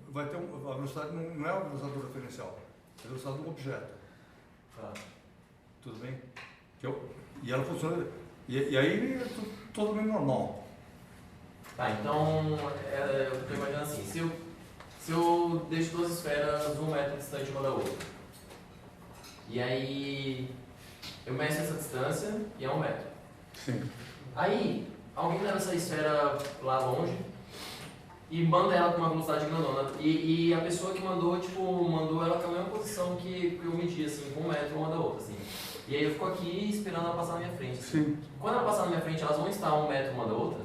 vai ter a velocidade não é a velocidade do referencial, é a velocidade do objeto. Tá. Tudo bem? E ela funciona. E aí é totalmente normal. Tá, então eu estou imaginando assim, se eu deixo duas esferas 1 metro distante uma da outra, e aí eu meço essa distância e é 1 metro. Sim. Aí alguém leva essa esfera lá longe e manda ela com uma velocidade grandona. E a pessoa que mandou, mandou ela com a mesma posição que eu medi, assim, com 1 metro uma da outra, assim. E aí eu fico aqui esperando ela passar na minha frente. Assim. Sim. Quando ela passar na minha frente, elas vão estar a 1 metro uma da outra?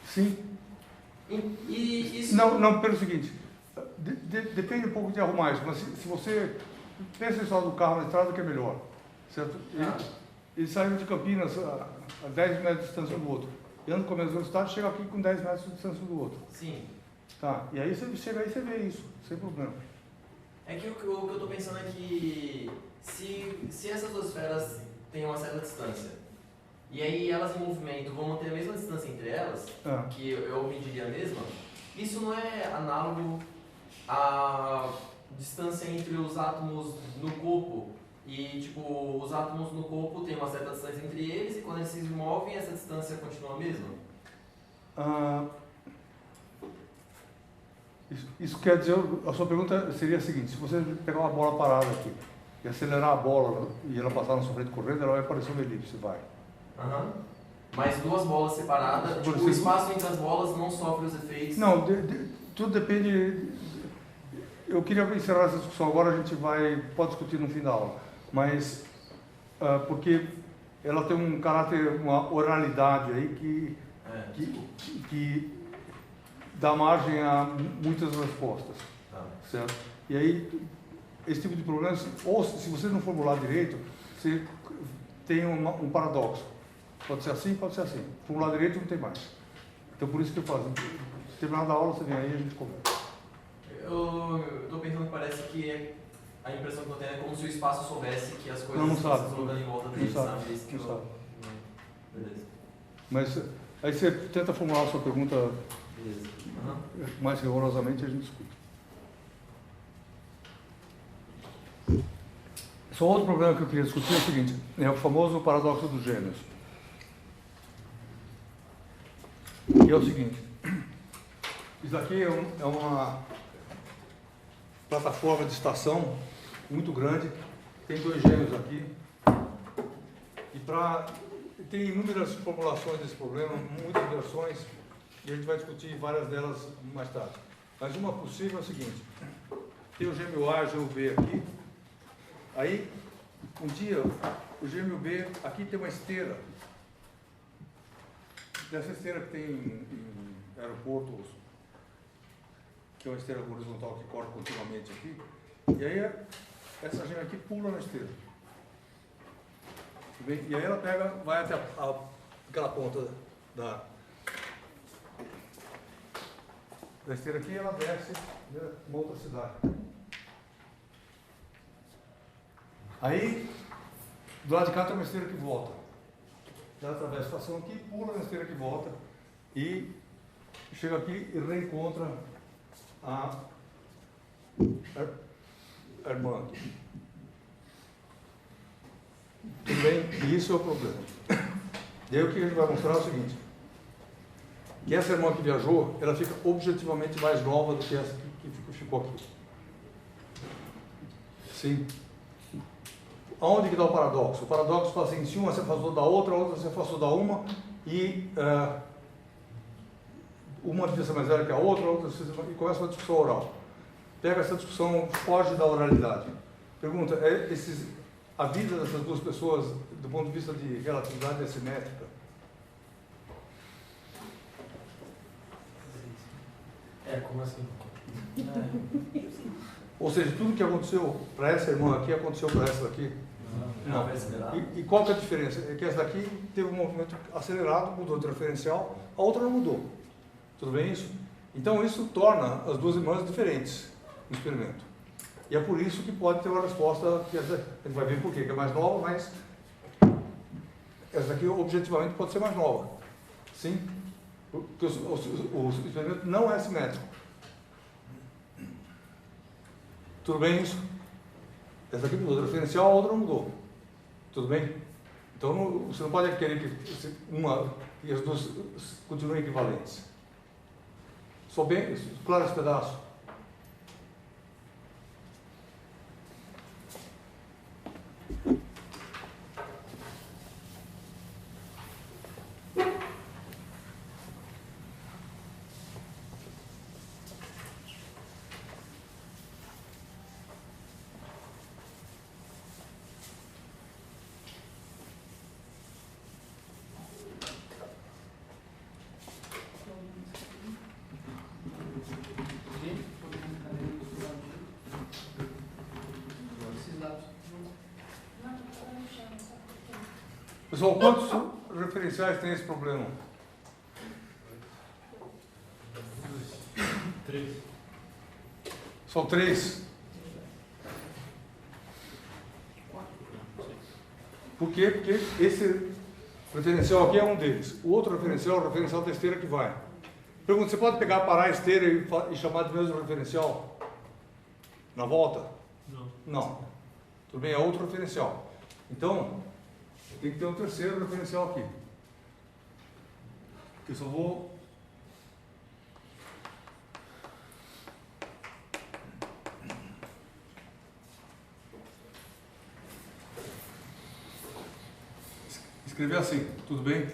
Sim. E isso... Não, pelo seguinte, depende um pouco de arrumagem, mas se você pensa só do carro na estrada, que é melhor, certo? Eles saíram de Campinas a 10 metros de distância um do outro. E andam com a mesma velocidade, chega aqui com 10 metros de distância um do outro. Sim. Tá, e aí você chega aí e você vê isso, sem problema. É que o que eu estou pensando é que se essas duas esferas têm uma certa distância, e aí elas em movimento vão manter a mesma distância entre elas, que eu mediria a mesma, isso não é análogo à distância entre os átomos no corpo? E, os átomos no corpo têm uma certa distância entre eles, e quando eles se movem, essa distância continua a mesma? Isso quer dizer, a sua pergunta seria a seguinte: se você pegar uma bola parada aqui e acelerar a bola e ela passar na sua frente correndo, ela vai parecer uma elipse, vai. Mas duas bolas separadas, o espaço entre as bolas não sofre os efeitos? Não, tudo depende. Eu queria encerrar essa discussão agora, a gente pode discutir no fim da aula, mas porque ela tem um caráter, uma oralidade aí que dá margem a muitas respostas, certo? E aí, esse tipo de problema, ou se você não formular direito, você tem um paradoxo. Pode ser assim, pode ser assim. Formular direito não tem mais. Então, por isso que eu faço. Terminada a aula, você vem aí e a gente conversa. Eu estou pensando que parece que a impressão que eu tenho é como se o espaço soubesse que as coisas não estão sabe. se deslocando em volta dele, sabe? Isso que não sabe. Beleza. Mas aí você tenta formular a sua pergunta mais rigorosamente e a gente discute. Só outro problema que eu queria discutir é o seguinte: é o famoso paradoxo dos gêmeos. E é o seguinte: isso aqui é uma plataforma de estação muito grande, tem 2 gêmeos aqui, e para tem inúmeras formulações desse problema, muitas versões, e a gente vai discutir várias delas mais tarde. Mas uma possível é o seguinte: tem o gêmeo A e o gêmeo B aqui. Aí, um dia, o gêmeo B, aqui tem uma esteira. Dessa esteira que tem em aeroportos, que é uma esteira horizontal que corre continuamente aqui. E aí, essa gêmea aqui pula na esteira. E aí ela pega, vai até aquela ponta da esteira aqui e ela desce uma outra cidade. Aí, do lado de cá tem uma esteira que volta. Ela atravessa a estação aqui, pula na esteira que volta e chega aqui e reencontra a irmã aqui. Tudo bem? E isso é o problema. E aí o que a gente vai mostrar é o seguinte: que essa irmã que viajou, ela fica objetivamente mais nova do que essa que ficou aqui. Sim. Aonde que dá o paradoxo? O paradoxo fala assim: se uma se afastou da outra, a outra se afastou da uma, e uma devia ser mais velha que a outra e começa uma discussão oral. Pega essa discussão, foge da oralidade. Pergunta: a vida dessas duas pessoas, do ponto de vista de relatividade, é simétrica? Como assim? Ou seja, tudo que aconteceu para essa irmã aqui, aconteceu para essa daqui? Não. E qual que é a diferença? É que essa daqui teve um movimento acelerado, mudou de referencial, a outra não mudou. Tudo bem isso? Então isso torna as duas irmãs diferentes no experimento. E é por isso que pode ter uma resposta, que a gente vai ver por quê, que é mais nova, mas essa daqui objetivamente pode ser mais nova. Sim? Porque o experimento não é simétrico. Tudo bem isso? Essa daqui mudou de referencial, a outra não mudou. Tudo bem? Então você não pode querer que as duas continuem equivalentes. Só bem, claro esse pedaço. Pessoal, quantos referenciais tem esse problema? 3. São 3. Por quê? Porque esse referencial aqui é um deles. O outro referencial é o referencial da esteira que vai. Pergunta: você pode parar a esteira e chamar de mesmo referencial? Na volta? Não. Não. Tudo bem, é outro referencial. Então, tem que ter um terceiro referencial aqui. Eu só vou... escrever assim, tudo bem?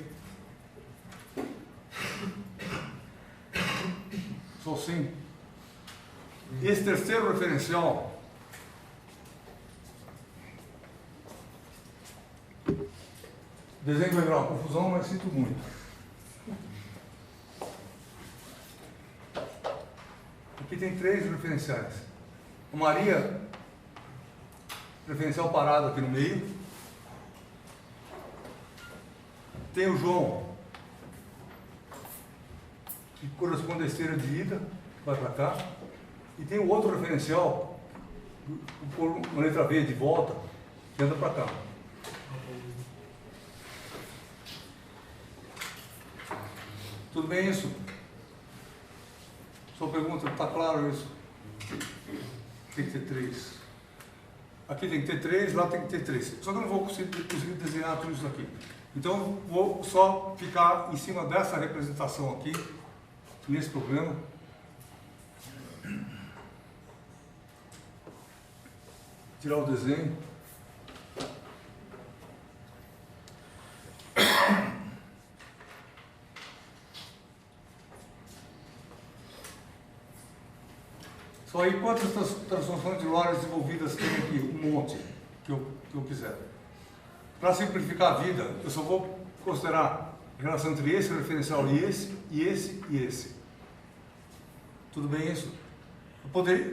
Só assim. Esse terceiro referencial o desenho vai virar uma confusão, mas sinto muito. Aqui tem 3 referenciais. O Maria, referencial parado aqui no meio. Tem o João, que corresponde à esteira de ida, vai para cá. E tem o outro referencial, por uma letra V de volta, que anda para cá. Tudo bem isso? Sua pergunta, está claro isso? Tem que ter 3. Aqui tem que ter 3, lá tem que ter 3. Só que eu não vou conseguir desenhar tudo isso aqui. Então, vou só ficar em cima dessa representação aqui, nesse problema. Tirar o desenho. Só aí quantas transformações de Lorentz desenvolvidas tem aqui? Um monte que eu quiser. Para simplificar a vida, eu só vou considerar a relação entre esse referencial e esse, e esse e esse. Tudo bem isso? Eu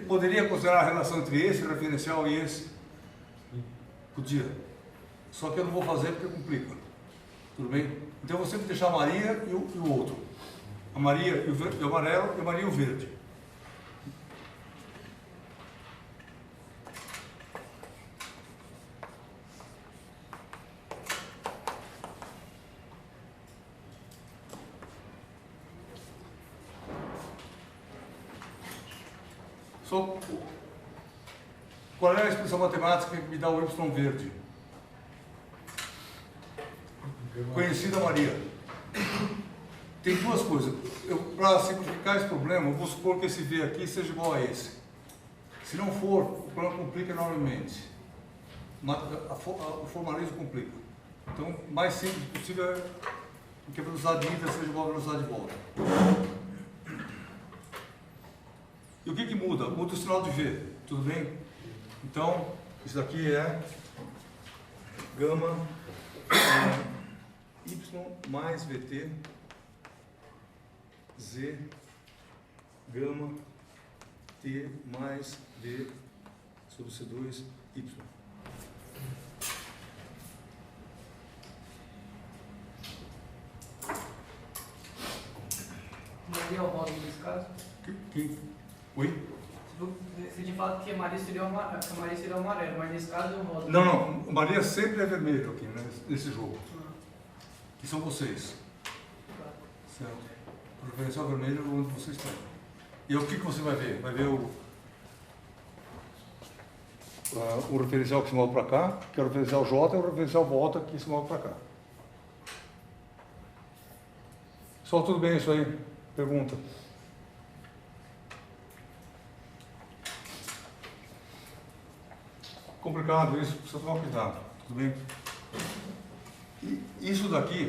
poderia considerar a relação entre esse referencial e esse? Podia. Só que eu não vou fazer porque complica. Tudo bem? Então eu vou sempre deixar a Maria e o outro. A Maria e o amarelo e a Maria e o verde. Só, qual é a expressão matemática que me dá o Y verde? Conhecida Maria. Tem duas coisas. Para simplificar esse problema, eu vou supor que esse V aqui seja igual a esse. Se não for, o problema complica enormemente. O formalismo complica. Então, o mais simples possível é que a velocidade de ida seja igual à velocidade de volta. E o que muda? Muda o sinal de V, tudo bem? Então, isso daqui é gama Y mais VT Z gama T mais V sobre C2 Y. Maria é o roda nesse caso? Oi? Você tinha falado que a Maria seria o amarelo, mas nesse caso é o roda. Não, Maria sempre é vermelho aqui, né, nesse jogo. Que são vocês. Certo? O referencial vermelho é onde vocês estão. E o que você vai ver? Vai ver o referencial que se move para cá, que é o referencial J, e o referencial volta que se move para cá. Só tudo bem isso aí? Pergunta. Complicado isso, precisa tomar cuidado, tudo bem? E isso daqui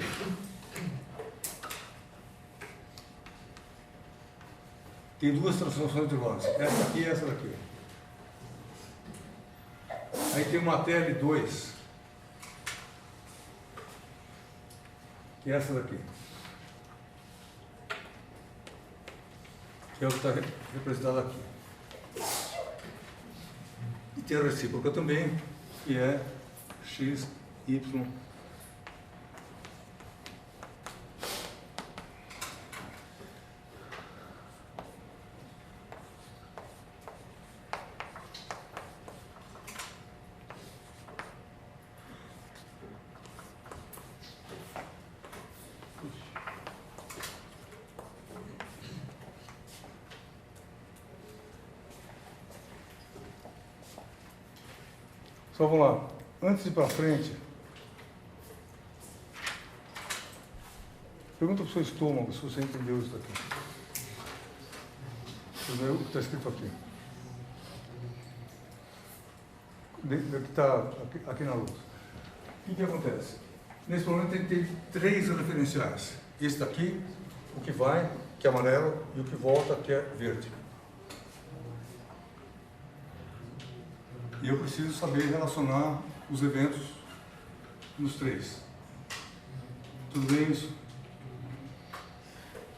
tem duas transformações de Lorentz, essa aqui e essa daqui. Aí tem uma TL2, que é essa daqui, que é o que está representado aqui. E tem a recíproca também, que é x, y. Só vamos lá. Antes de ir para frente, pergunta para o seu estômago se você entendeu isso daqui. O que está escrito aqui. Que está aqui na luz. O que acontece? Nesse momento tem três referenciais. Esse daqui, o que vai, que é amarelo, e o que volta, que é verde. E eu preciso saber relacionar os eventos nos três. Tudo bem isso?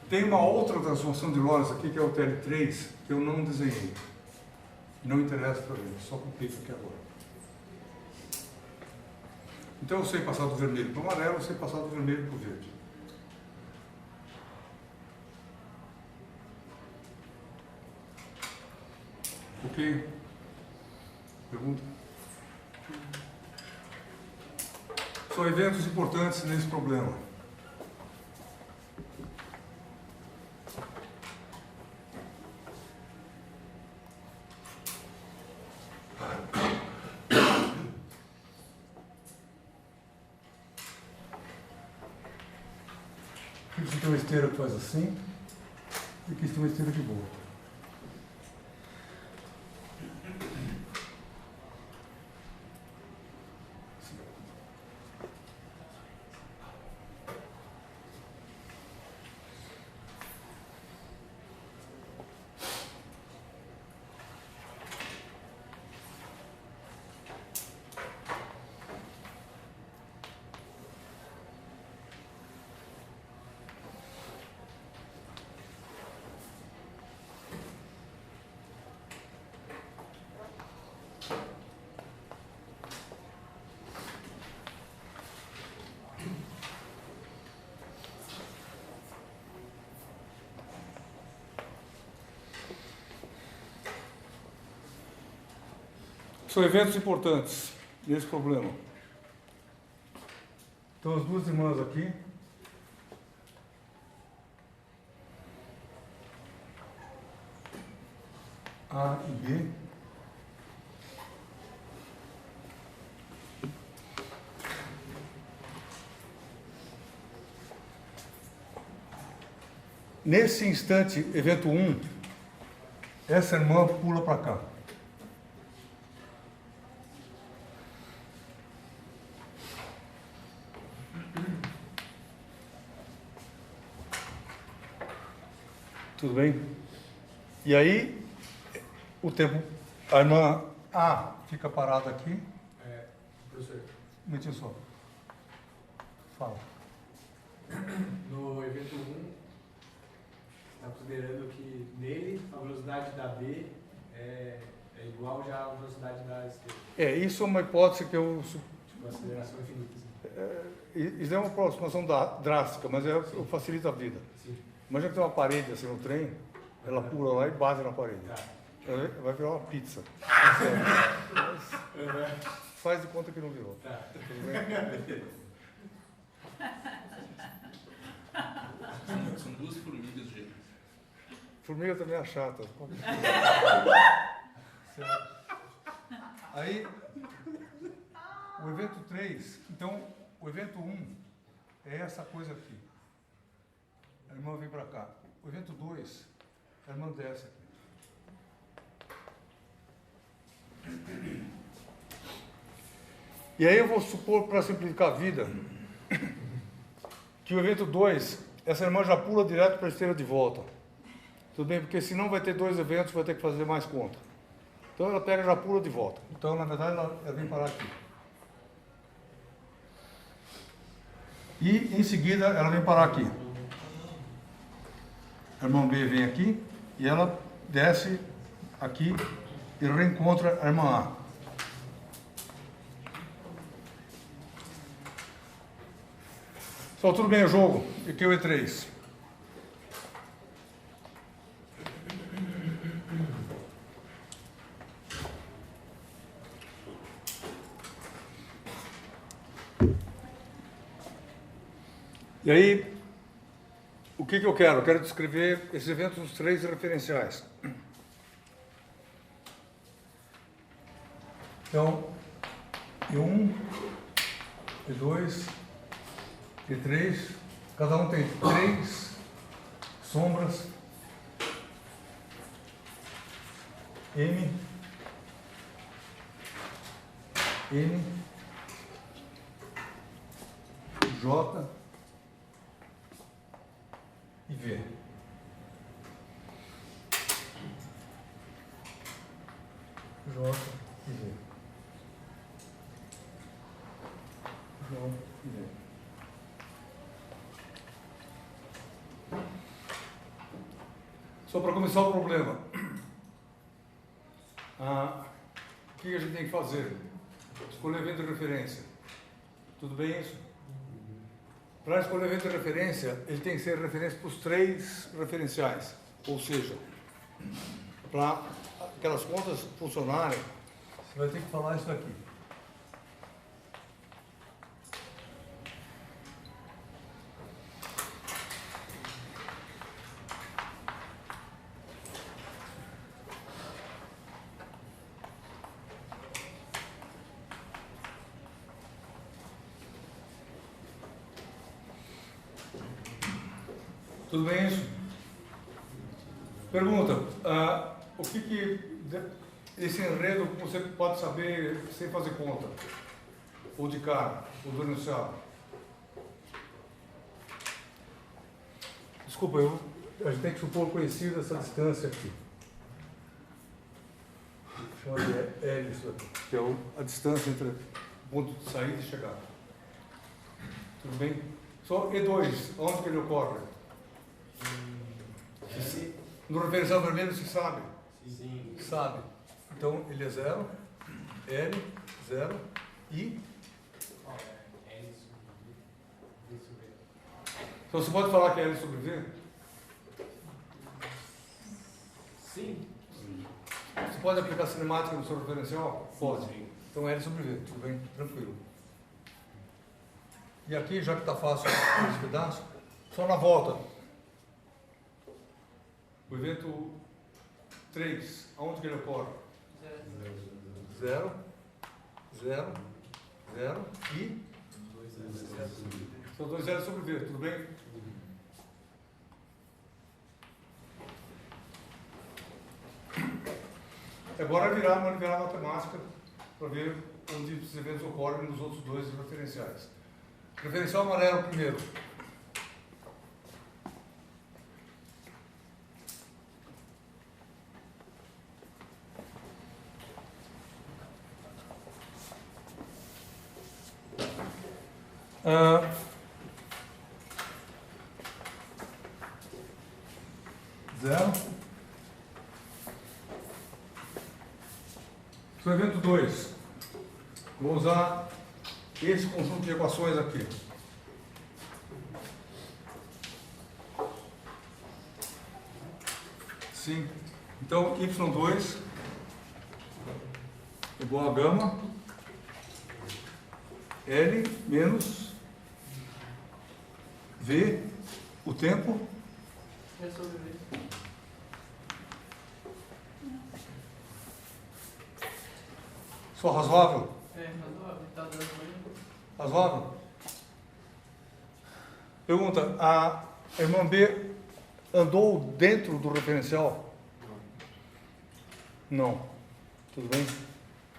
Tem uma outra transformação de Lorentz aqui, que é o TL3, que eu não desenhei. Não interessa para mim, só complica aqui agora. Então eu sei passar do vermelho para o amarelo, eu sei passar do vermelho para o verde. Ok? Pergunta? São eventos importantes nesse problema. Aqui tem uma esteira que faz assim, e aqui tem uma esteira que voa. São eventos importantes nesse problema. Então, as duas irmãs aqui. A e B. Nesse instante, evento 1, essa irmã pula para cá. Tudo bem? E aí, o tempo, a irmã A fica parada aqui. Professor, Um minutinho só. Fala. no evento 1, está considerando que nele a velocidade da B é igual já à velocidade da esquerda. Isso é uma hipótese que eu... Tipo, aceleração infinita. Isso é uma aproximação drástica, mas facilita a vida. Sim. Imagina que tem uma parede assim no trem, ela pula lá e bate na parede. Tá. Ela vai virar uma pizza. Faz de conta que não virou. Tá. Tudo bem? São duas formigas gêmeas. Formiga também é chata. Certo. Aí, o evento 3, então, o evento 1 é essa coisa aqui. A irmã vem para cá. O evento 2, a irmã desce aqui. E aí eu vou supor, para simplificar a vida, que o evento 2, essa irmã já pula direto para a esteira de volta. Tudo bem? Porque senão vai ter 2 eventos, vai ter que fazer mais conta. Então ela pega e já pula de volta. Então, na verdade, ela vem parar aqui. E, em seguida, ela vem parar aqui. A irmã B vem aqui e ela desce aqui e reencontra a irmã A. Só tudo bem o jogo? E aqui é o E3. E aí, o que eu quero? Eu quero descrever esses eventos nos 3 referenciais. Então, E1, E2, E3, cada um tem 3 sombras, M, N, J e V. J e V. J e V. Só para começar o problema. O que a gente tem que fazer? Escolher evento de referência. Tudo bem isso? Para escolher evento de referência, ele tem que ser referência para os 3 referenciais. Ou seja, para aquelas contas funcionarem, você vai ter que falar isso aqui. Tudo bem isso? Pergunta, o que esse enredo você pode saber sem fazer conta? Ou de cara, ou do enunciado? Desculpa, a gente tem que supor conhecido essa distância aqui. Chama de L isso aqui, que é a distância entre o ponto de saída e chegada. Tudo bem? Só E2, onde que ele ocorre? No referencial vermelho se sabe? Sim. Sabe. Então ele é 0, L, 0 e. L sobre V sobre V. Então você pode falar que é L sobre V? Sim. Você pode aplicar cinemática no seu referencial? Pode. Então L sobre V, tudo bem? Tranquilo. E aqui, já que está fácil esse pedaço, só na volta. O evento 3, aonde que ele ocorre? 0, 0, 0 e? São 2 zeros sobre V, tudo bem? Agora virar matemática para ver onde esses eventos ocorrem nos outros dois referenciais. Referencial amarelo primeiro. Zero. Para o evento 2, vou usar esse conjunto de equações aqui. Sim. Então, y2 igual a gama L menos V, o tempo, É sobre V. só razoável? É, razoável. Tá dando aí. Razoável? Pergunta, a irmã B andou dentro do referencial? Não. Tudo bem?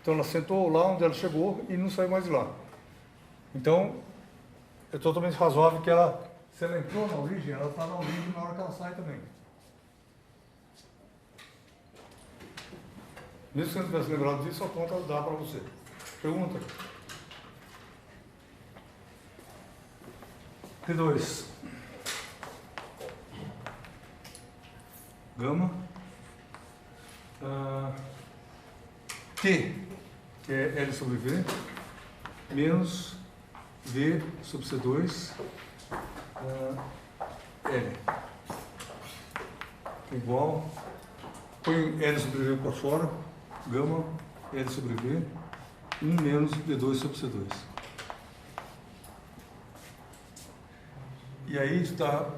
Então ela sentou lá onde ela chegou e não saiu mais de lá. Então, é totalmente razoável que ela, se ela entrou na origem, ela está na origem na hora que ela sai também. Mesmo que você não tivesse lembrado disso, a conta dá para você. Pergunta. T2. Gama. T, que é L sobre V, menos V sobre C2, L. Igual. Põe L sobre V para fora. Gama, L sobre V, 1 menos V2 sobre C2. E aí está...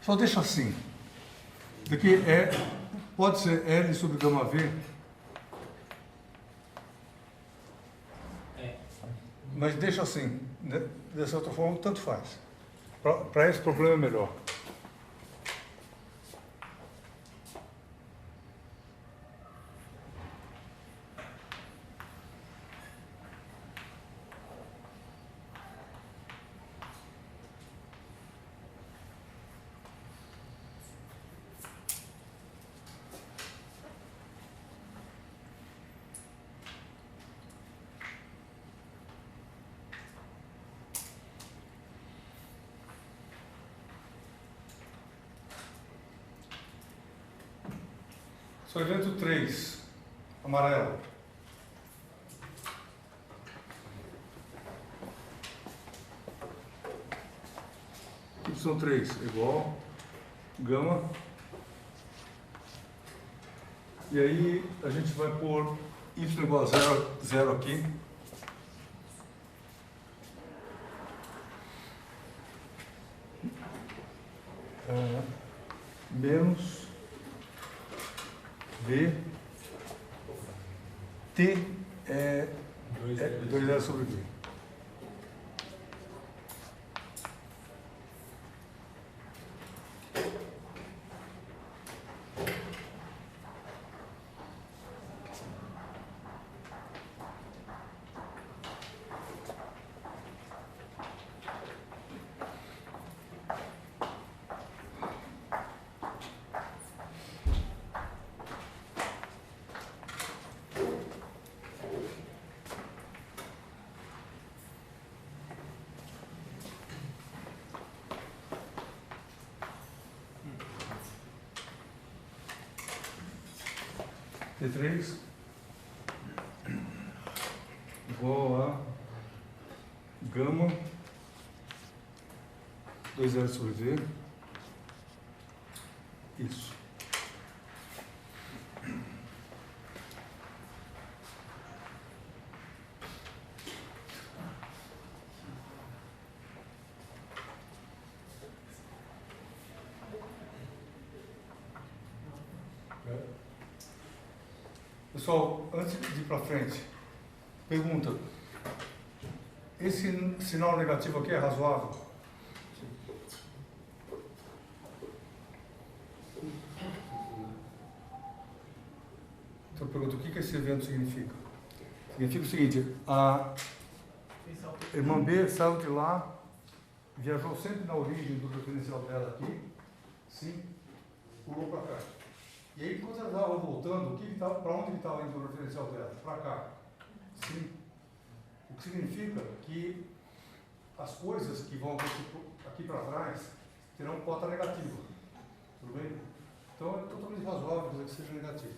Só deixa assim. Daqui pode ser L sobre gama V, mas deixa assim. Dessa outra forma, tanto faz. Para esse problema é melhor. Só evento 3, amarelo. Y3 igual gama. E aí a gente vai pôr y igual a 0 aqui. Menos V, T é 2L sobre V. T3 igual a gama 2L sobre V. Isso. Pessoal, antes de ir para frente, pergunta. Esse sinal negativo aqui é razoável? Então eu pergunto, o que esse evento significa? Significa o seguinte, a irmã B saiu de lá, viajou sempre na origem do referencial dela aqui, sim, pulou para cá. E aí, quando ela estava voltando, para onde estava indo o referencial dela? Para cá. Sim. O que significa que as coisas que vão aqui para trás terão cota negativa. Tudo bem? Então é totalmente razoável dizer que seja negativo.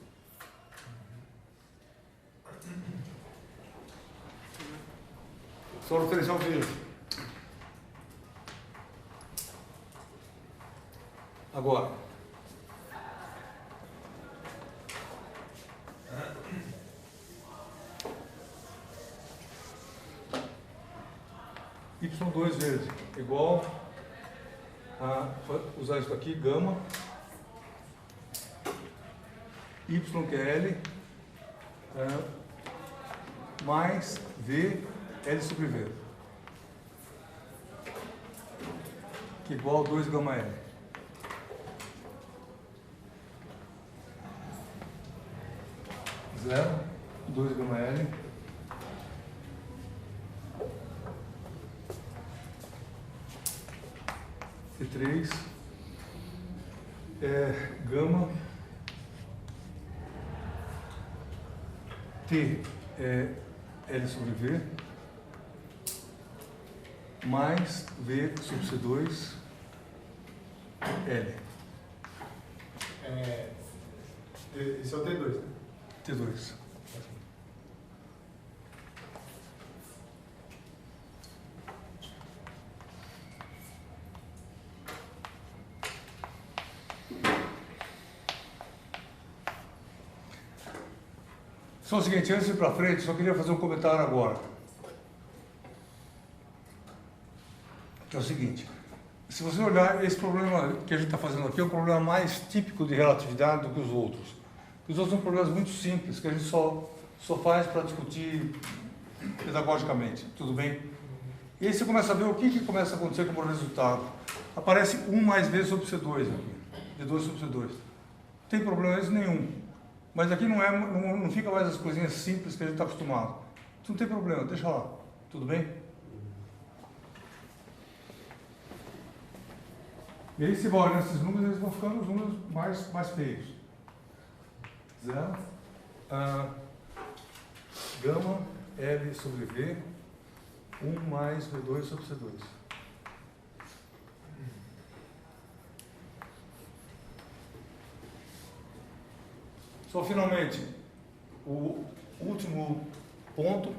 Só o referencial verde. Agora. Y2 verde igual a usar isso aqui, gama, Y que é L, mais V, L sobre V, que é igual a 2 gama L. Zero, 2 gama L. T3 é gama, T é L sobre V, mais V sobre C2, L. Esse é o T2, né? T2. Só o seguinte, antes de ir para frente, só queria fazer um comentário agora. É o seguinte, se você olhar, esse problema que a gente está fazendo aqui é um problema mais típico de relatividade do que os outros. Os outros são problemas muito simples, que a gente só faz para discutir pedagogicamente, tudo bem? E aí você começa a ver o que começa a acontecer como resultado. Aparece 1 mais V sobre C2 aqui, V2 sobre C2. Não tem problema nenhum. Mas aqui não fica mais as coisinhas simples que a gente está acostumado. Isso não tem problema, deixa lá. Tudo bem? E aí, se você olha nesses números, eles vão ficando os números mais feios. Zero. Gama L sobre V, 1 mais V2 sobre C2. Só finalmente, o último ponto.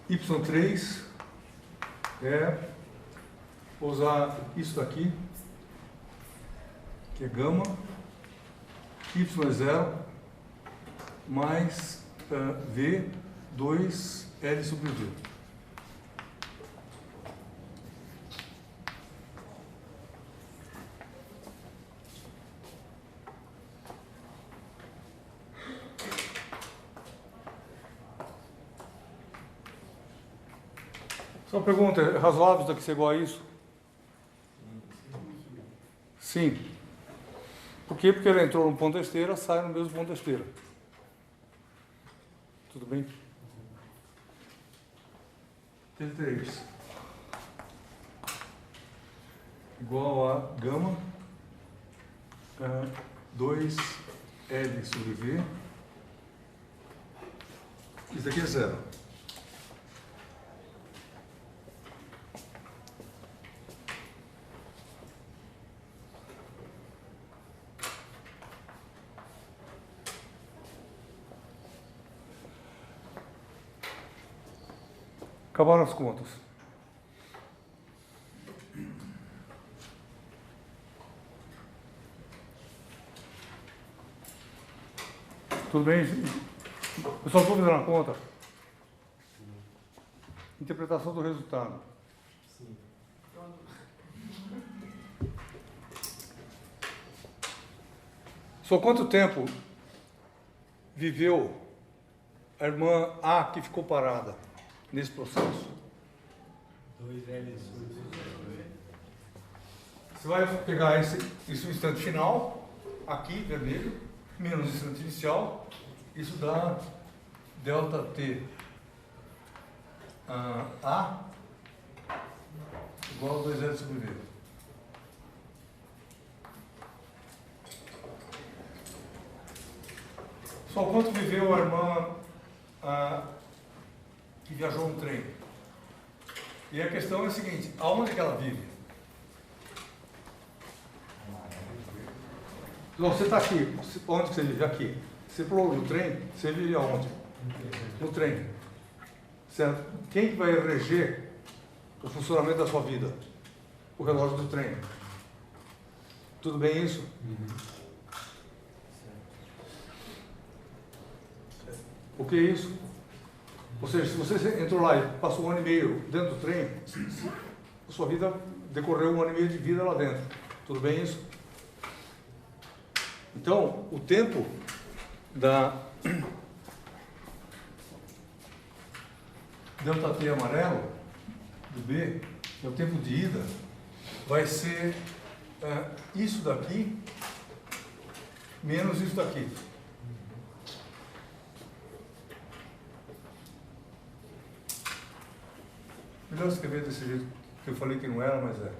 Y3 é usar isso daqui, que é gama, Y é 0, mais V, 2, L sobre V. Só uma pergunta, é razoável isso daqui ser igual a isso? Sim. Por quê? Porque ela entrou no ponto da esteira, sai no mesmo ponto da esteira. Tudo bem? T3 igual a gama 2 L sobre V. Isso daqui é 0. Acabaram as contas. Tudo bem? Pessoal, dúvida na conta? Interpretação do resultado. Sim. Só quanto tempo viveu a irmã A que ficou parada nesse processo? 2L sobre Você vai pegar esse instante final, aqui, vermelho, menos o instante inicial, isso dá delta T A igual a 2L sobre V. Só quanto viveu a irmã que viajou no trem? E a questão é a seguinte, aonde que ela vive? Você está aqui, onde que você vive? Aqui. Você pulou no trem, você vive aonde? No trem. Certo? Quem que vai reger o funcionamento da sua vida? O relógio do trem. Tudo bem isso? O que é isso? Ou seja, se você entrou lá e passou 1 ano e meio dentro do trem, a sua vida decorreu 1 ano e meio de vida lá dentro. Tudo bem isso? Então, o tempo da delta T amarelo, do B, que é o tempo de ida, vai ser isso daqui menos isso daqui. Melhor escrever desse jeito que eu falei que não era, mas é.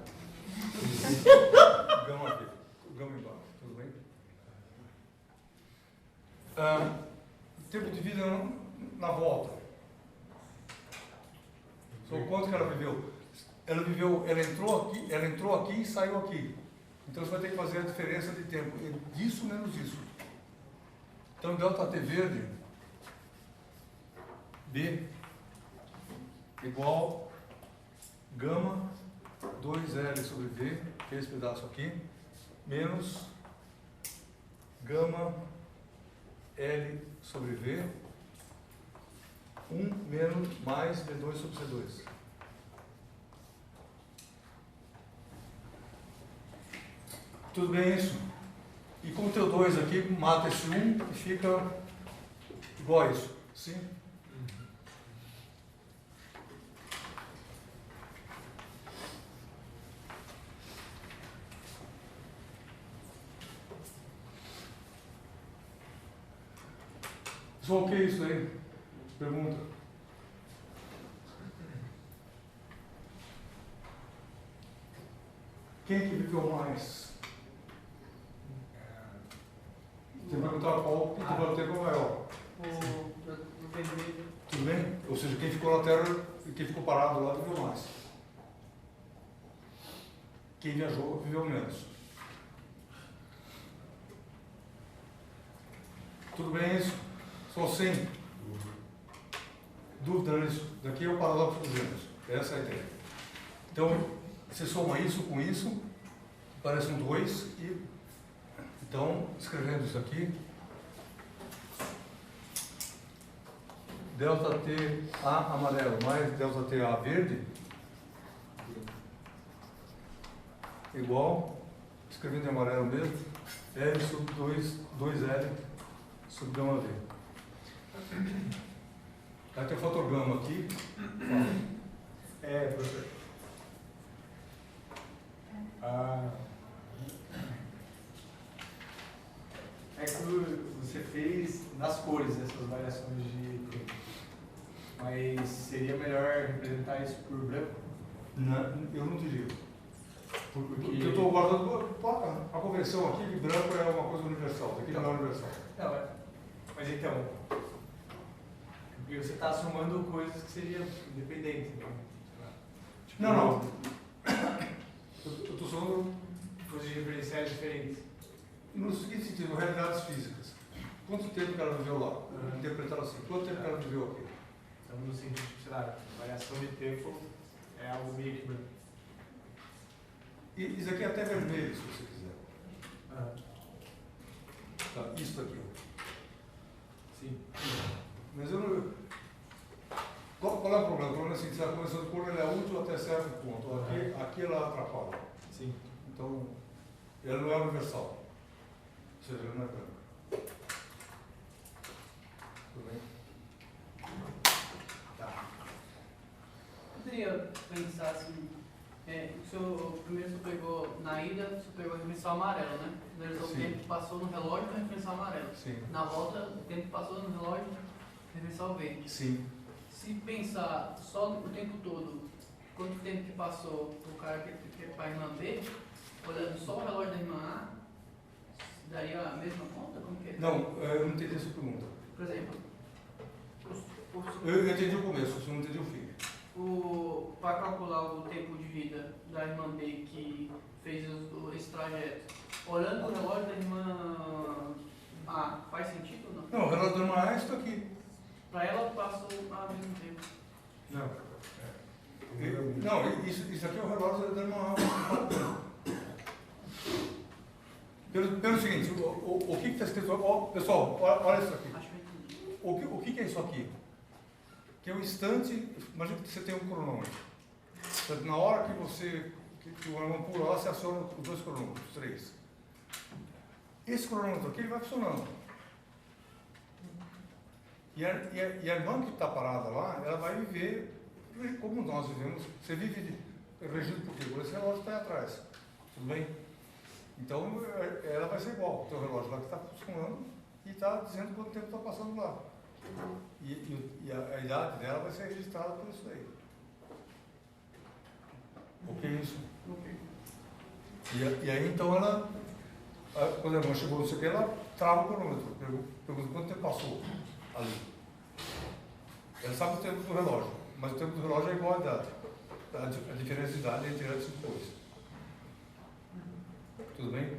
Gama aqui, gama embaixo, tudo bem? Tempo de vida na volta. Só quanto que ela viveu? Ela entrou aqui e saiu aqui. Então você vai ter que fazer a diferença de tempo. Disso menos isso. Então delta T verde B igual gama 2L sobre V, que é esse pedaço aqui, menos gama L sobre V, 1 menos mais V2 sobre C2. Tudo bem isso? E com o teu 2 aqui, mata esse 1 e fica igual a isso. Sim? Só o que é isso aí? Pergunta. Quem que viveu mais? Você perguntar qual que vai ter qual maior. O vermelho. Tudo bem? Ou seja, quem ficou na Terra e quem ficou parado lá viveu mais. Quem viajou viveu menos. Tudo bem isso? Só sem dúvida nisso. Daqui é o paradoxo dos gêmeos. Essa é a ideia. Então, você soma isso com isso, parece um 2 e então, escrevendo isso aqui, delta T A amarelo mais delta T A verde igual, escrevendo em amarelo mesmo, L sobre 2L sobre gama V. Aí tem o fator gama aqui. professor. É que você fez nas cores essas variações de tempo. Mas seria melhor representar isso por branco? Não, eu não diria. Porque Eu estou guardando a convenção aqui que branco é uma coisa universal, aqui não é universal. Não, mas então, porque você está somando coisas que seriam independentes. Então, tipo, Não. Eu estou falando coisas referenciais diferentes. no seguinte sentido, realidades físicas. Quanto tempo que ela viveu lá? Interpretar assim, quanto tempo que ela viveu aqui? Então, no sentido, sei lá, variação de tempo é algo meio que branco. E isso aqui é até vermelho, se você quiser. Tá, isso aqui. Sim. Mas eu não... Qual é o problema? O problema é assim, a convenção de cor ela é útil até certo ponto. Aqui ela atrapalha. Sim. Então, ela não é universal. seja, ela não é branca. Tudo bem? Tá. Poderia pensar assim, primeiro você pegou, na ida, você pegou o referencial amarelo, né? O Sim. tempo que passou no relógio foi o referencial amarelo. Sim. Na volta, o tempo que passou no relógio, referencial verde. Sim. Se pensar só o tempo todo, quanto tempo que passou o cara que para a irmã B, olhando só o relógio da irmã A, daria a mesma conta? Como que é? Não, eu não entendi essa pergunta. Por exemplo, Eu entendi o começo, eu não entendi o fim. para calcular o tempo de vida da irmã B que fez esse trajeto, olhando o relógio da irmã A, faz sentido ou não? Não, o relógio da irmã A é isso aqui. Para ela passou ao mesmo tempo. Não. Não, isso aqui é o relógio da irmã A. Pelo seguinte, o que está escrito... pessoal, olha isso aqui. Acho que eu entendi. O que é isso aqui? Que é o instante... Imagina que você tem um cronômetro. Na hora que o cronômetro pula lá, você aciona os dois cronômetros, os três. Esse cronômetro aqui ele vai funcionando. E a irmã que está parada lá, ela vai viver como nós vivemos. Você vive regido por quê? Por esse relógio que está aí atrás. Tudo bem? Então, ela vai ser igual. O teu relógio lá que está funcionando e está dizendo quanto tempo está passando lá. E a idade dela vai ser registrada por isso aí. O que é isso? E aí, então, ela... Quando a irmã chegou, não sei o que, ela trava o cronômetro. Pergunta quanto tempo passou ali. Ela sabe o tempo do relógio, mas o tempo do relógio é igual à idade. A diferença de idade entre antes e depois. Tudo bem?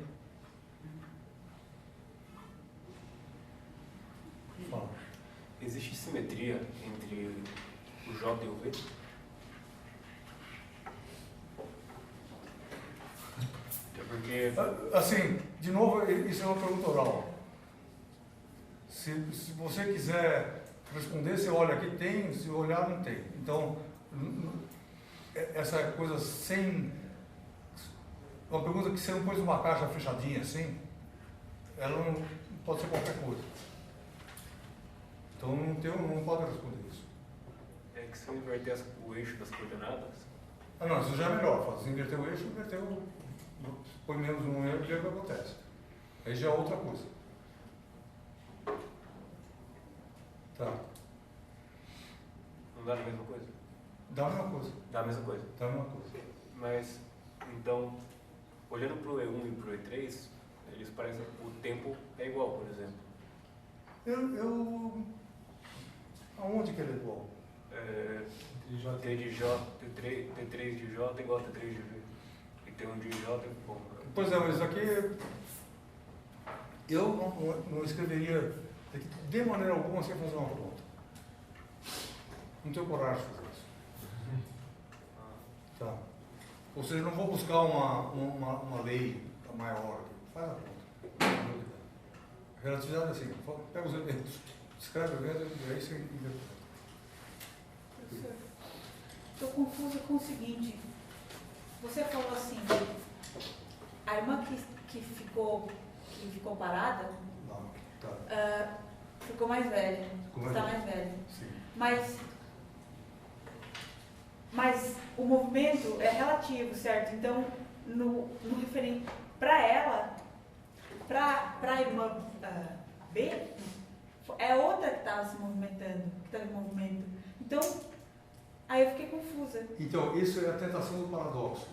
Fala. Existe simetria entre o J e o V? É porque... Assim, de novo, isso é uma pergunta oral. Se você quiser responder, você olha aqui, tem, se olhar, não tem. Então, essa coisa sem... Uma pergunta que você não pôs numa caixa fechadinha assim, ela não pode ser qualquer coisa. Então, não pode responder isso. É que se eu inverter o eixo das coordenadas... Ah, não, isso já é melhor. Se inverter o eixo, põe menos um erro e vê o que acontece. Aí já é outra coisa. Tá. Não dá a mesma coisa? Dá a mesma coisa. Dá a mesma coisa. Dá a mesma coisa. Mas, então, olhando para o E1 e para o E3, eles parecem que o tempo é igual, por exemplo. Aonde que ele é igual? T de J, T3 de J igual a T3 de V. E T1 de J é bom. Pois é, mas isso aqui eu não escreveria de maneira alguma sem fazer uma conta. Não tenho coragem de fazer isso. Tá. Ou seja, não vou buscar uma lei maior. Faz a conta. Relatividade é assim, pega os elementos, escreve o evento e aí você inventa. Estou confusa com o seguinte, você falou assim, a irmã que ficou parada, Não, tá. ficou mais velha, está mais velha. Sim. Mas o movimento é relativo, certo? Então, no referente para ela, para a irmã B, é outra que estava se movimentando, que estava em movimento. Então, aí eu fiquei confusa. Então, isso é a tentação do paradoxo.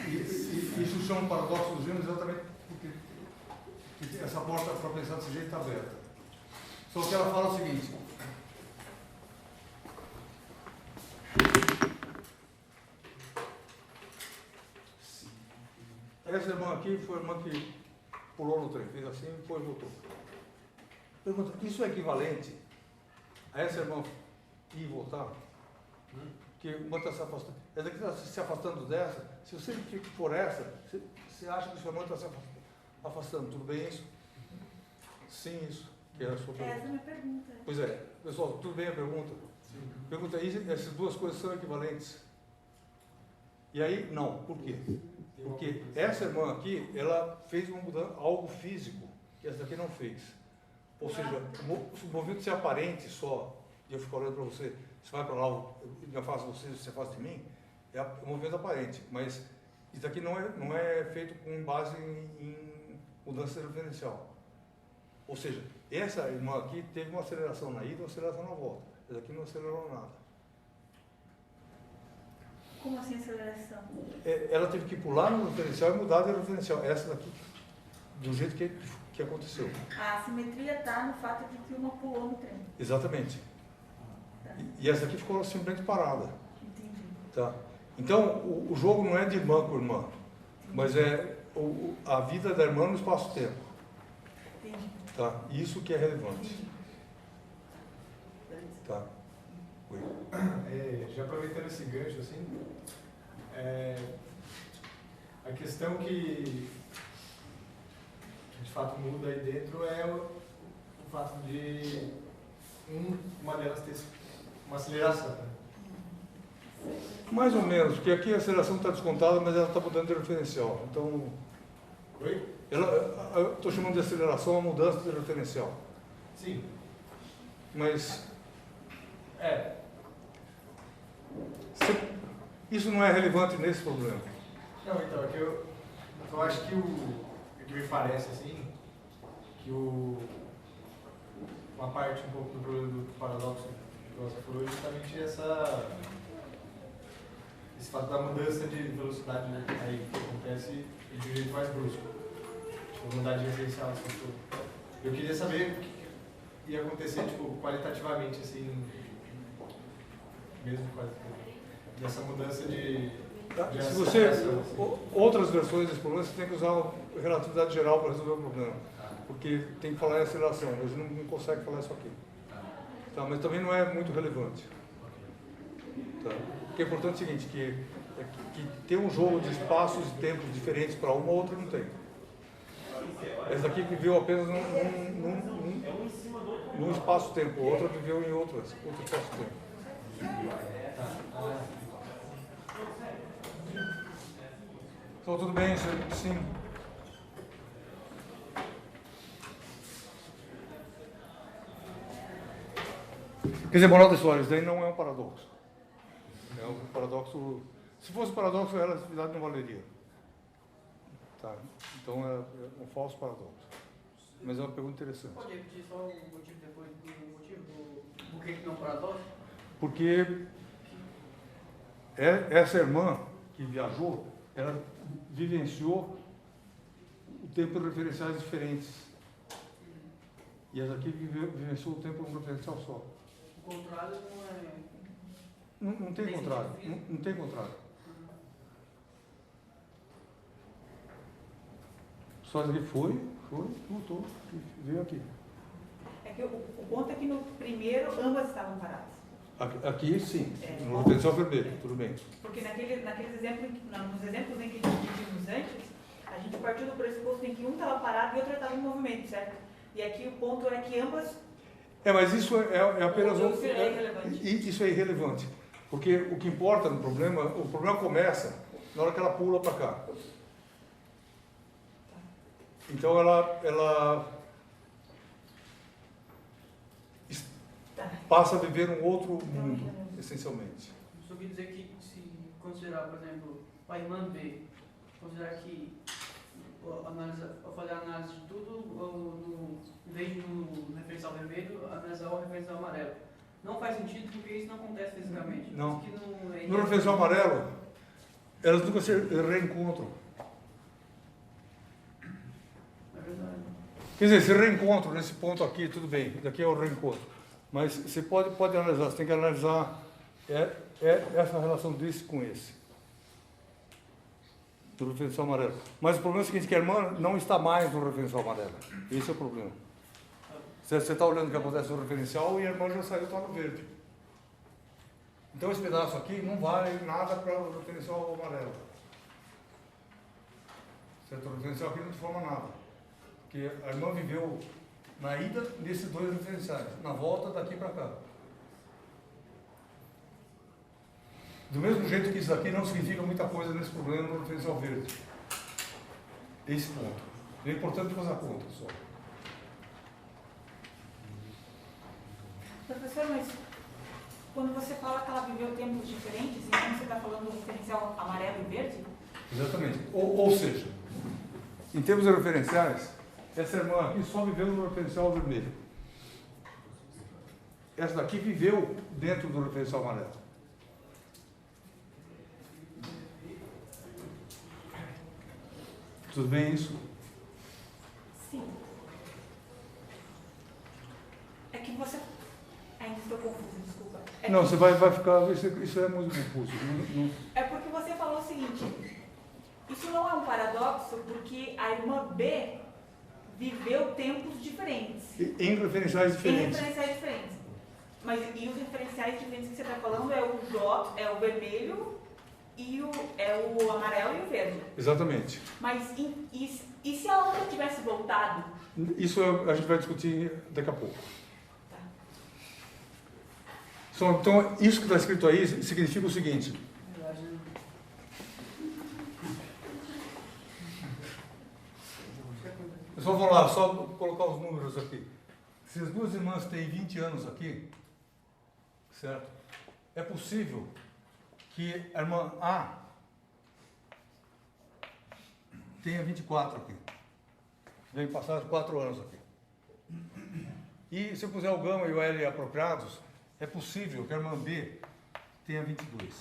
Isso chama paradoxo dos gêmeos exatamente porque essa porta, para pensar desse jeito, está aberta. Só que ela fala o seguinte. Essa irmã aqui foi a irmã que pulou no trem, fez assim e depois voltou. Pergunta, isso é equivalente a essa irmã ir e voltar? Que uma está se afastando. Essa aqui está se afastando dessa. Se você for essa, você acha que sua irmã está se afastando. Tudo bem isso? Sim, isso. Que é a sua pergunta. Essa é a minha pergunta. Pois é. Pessoal, tudo bem a pergunta? Sim. Pergunta aí, essas duas coisas são equivalentes? E aí, não. Por quê? Porque essa irmã aqui, ela fez uma mudança, algo físico, que essa daqui não fez. Ou seja, se o movimento ser aparente só, e eu fico olhando para você, você vai para lá, eu me afasto de você, você afasta de mim, é um movimento aparente. Mas isso aqui não é feito com base em mudança referencial. Ou seja, essa irmã aqui teve uma aceleração na ida e uma aceleração na volta. Essa aqui não acelerou nada. Como assim aceleração? Ela teve que pular no referencial e mudar de referencial. Essa daqui, do jeito que aconteceu. A assimetria está no fato de que uma pulou no trem. Exatamente. Tá. E essa aqui ficou simplesmente parada. Entendi. Tá? Então, o jogo não é de irmã com irmã, mas é a vida da irmã no espaço-tempo. Entendi. Tá? Isso que é relevante. Tá? Oi. Já aproveitando esse gancho, assim, a questão que de fato muda aí dentro é o fato de uma delas ter uma aceleração. Né? Mais ou menos, porque aqui a aceleração está descontada, mas ela está mudando de referencial. Então, Oi? eu estou chamando de aceleração a mudança de referencial. Sim. Mas isso não é relevante nesse problema. Não, então, é que eu acho que o que me parece, assim, que uma parte um pouco do problema do paradoxo que você falou é justamente esse fato da mudança de velocidade, né, aí que acontece de um jeito mais brusco. Tipo, mudar de referencial, assim, tudo. Eu queria saber o que ia acontecer, tipo, qualitativamente, assim, mesmo qualitativamente, dessa mudança de Se você, outras versões desse problema, você tem que usar a relatividade geral para resolver o problema. Porque tem que falar em aceleração, mas não consegue falar isso aqui. Tá, mas também não é muito relevante. Tá? O que é importante é o seguinte, que tem um jogo de espaços e tempos diferentes para uma, outra não tem. Essa daqui viveu apenas num espaço-tempo, outra viveu em outro espaço-tempo. Então, tudo bem, sim. Quer dizer, moral da história, isso daí não é um paradoxo. É um paradoxo. Se fosse paradoxo, a relatividade não valeria. Tá? Então é um falso paradoxo. Mas é uma pergunta interessante. Pode repetir só o motivo depois do motivo do que não é um paradoxo? Porque essa irmã que viajou, ela vivenciou o tempo em referenciais diferentes. E essa aqui vivenciou o tempo em um referencial só. O contrário não é... Não tem contrário. Não tem contrário. Só isso aqui foi, voltou, veio aqui. É que o ponto é que no primeiro ambas estavam paradas. Aqui sim, no referencial vermelho, tudo bem. Porque naqueles exemplos, nos exemplos em que vimos antes, a gente partiu do pressuposto em que um estava parado e o outro estava em movimento, certo? E aqui o ponto é que ambas... Mas isso é apenas Isso é irrelevante. Isso é irrelevante. Porque o que importa no problema, o problema começa na hora que ela pula para cá. Então ela passa a viver um outro mundo, essencialmente. Só quer dizer que se considerar, por exemplo, a irmã B, considerar que ao fazer a análise de tudo, em vez de no referencial vermelho, analisar o referencial amarelo. Não faz sentido porque isso não acontece fisicamente. Não. Isso que não é... No referencial amarelo, elas nunca se reencontram. É verdade. Quer dizer, se reencontram nesse ponto aqui, tudo bem, daqui é o reencontro. Mas você pode analisar, você tem que analisar essa relação desse com esse. Do referencial amarelo. Mas o problema é o seguinte, que a irmã não está mais no referencial amarelo. Esse é o problema. Você está olhando o que acontece no referencial e a irmã já saiu, está no verde. Então esse pedaço aqui não vale nada para o referencial amarelo. Certo? O referencial aqui não transforma nada. Porque a irmã viveu na ida nesses dois referenciais, na volta daqui para cá. Do mesmo jeito que isso aqui não significa muita coisa nesse problema no referencial verde. Esse ponto. É importante fazer a conta só. Professor, mas quando você fala que ela viveu tempos diferentes, então você está falando do referencial amarelo e verde? Exatamente. Ou seja, em termos referenciais, essa irmã aqui só viveu no referencial vermelho. Essa daqui viveu dentro do referencial amarelo. Tudo bem isso? Sim. É que você... Ainda estou confusa, desculpa. É Não, que- você vai ficar... Isso é muito confuso. É porque você falou o seguinte, isso não é um paradoxo, porque a irmã B viveu tempos diferentes. Em referenciais Em diferentes. referenciais diferentes. Mas e os referenciais diferentes que você está falando é o J, é o vermelho, e é o amarelo e o verde. Exatamente. Mas e se a outra tivesse voltado? Isso a gente vai discutir daqui a pouco. Tá. Então, isso que está escrito aí significa o seguinte. Pessoal, vamos lá, só colocar os números aqui. Se as duas irmãs têm 20 anos aqui, certo? É possível que a irmã A tenha 24 aqui. Vem passar 4 anos aqui. E se eu puser o gama e o L apropriados, é possível que a irmã B tenha 22,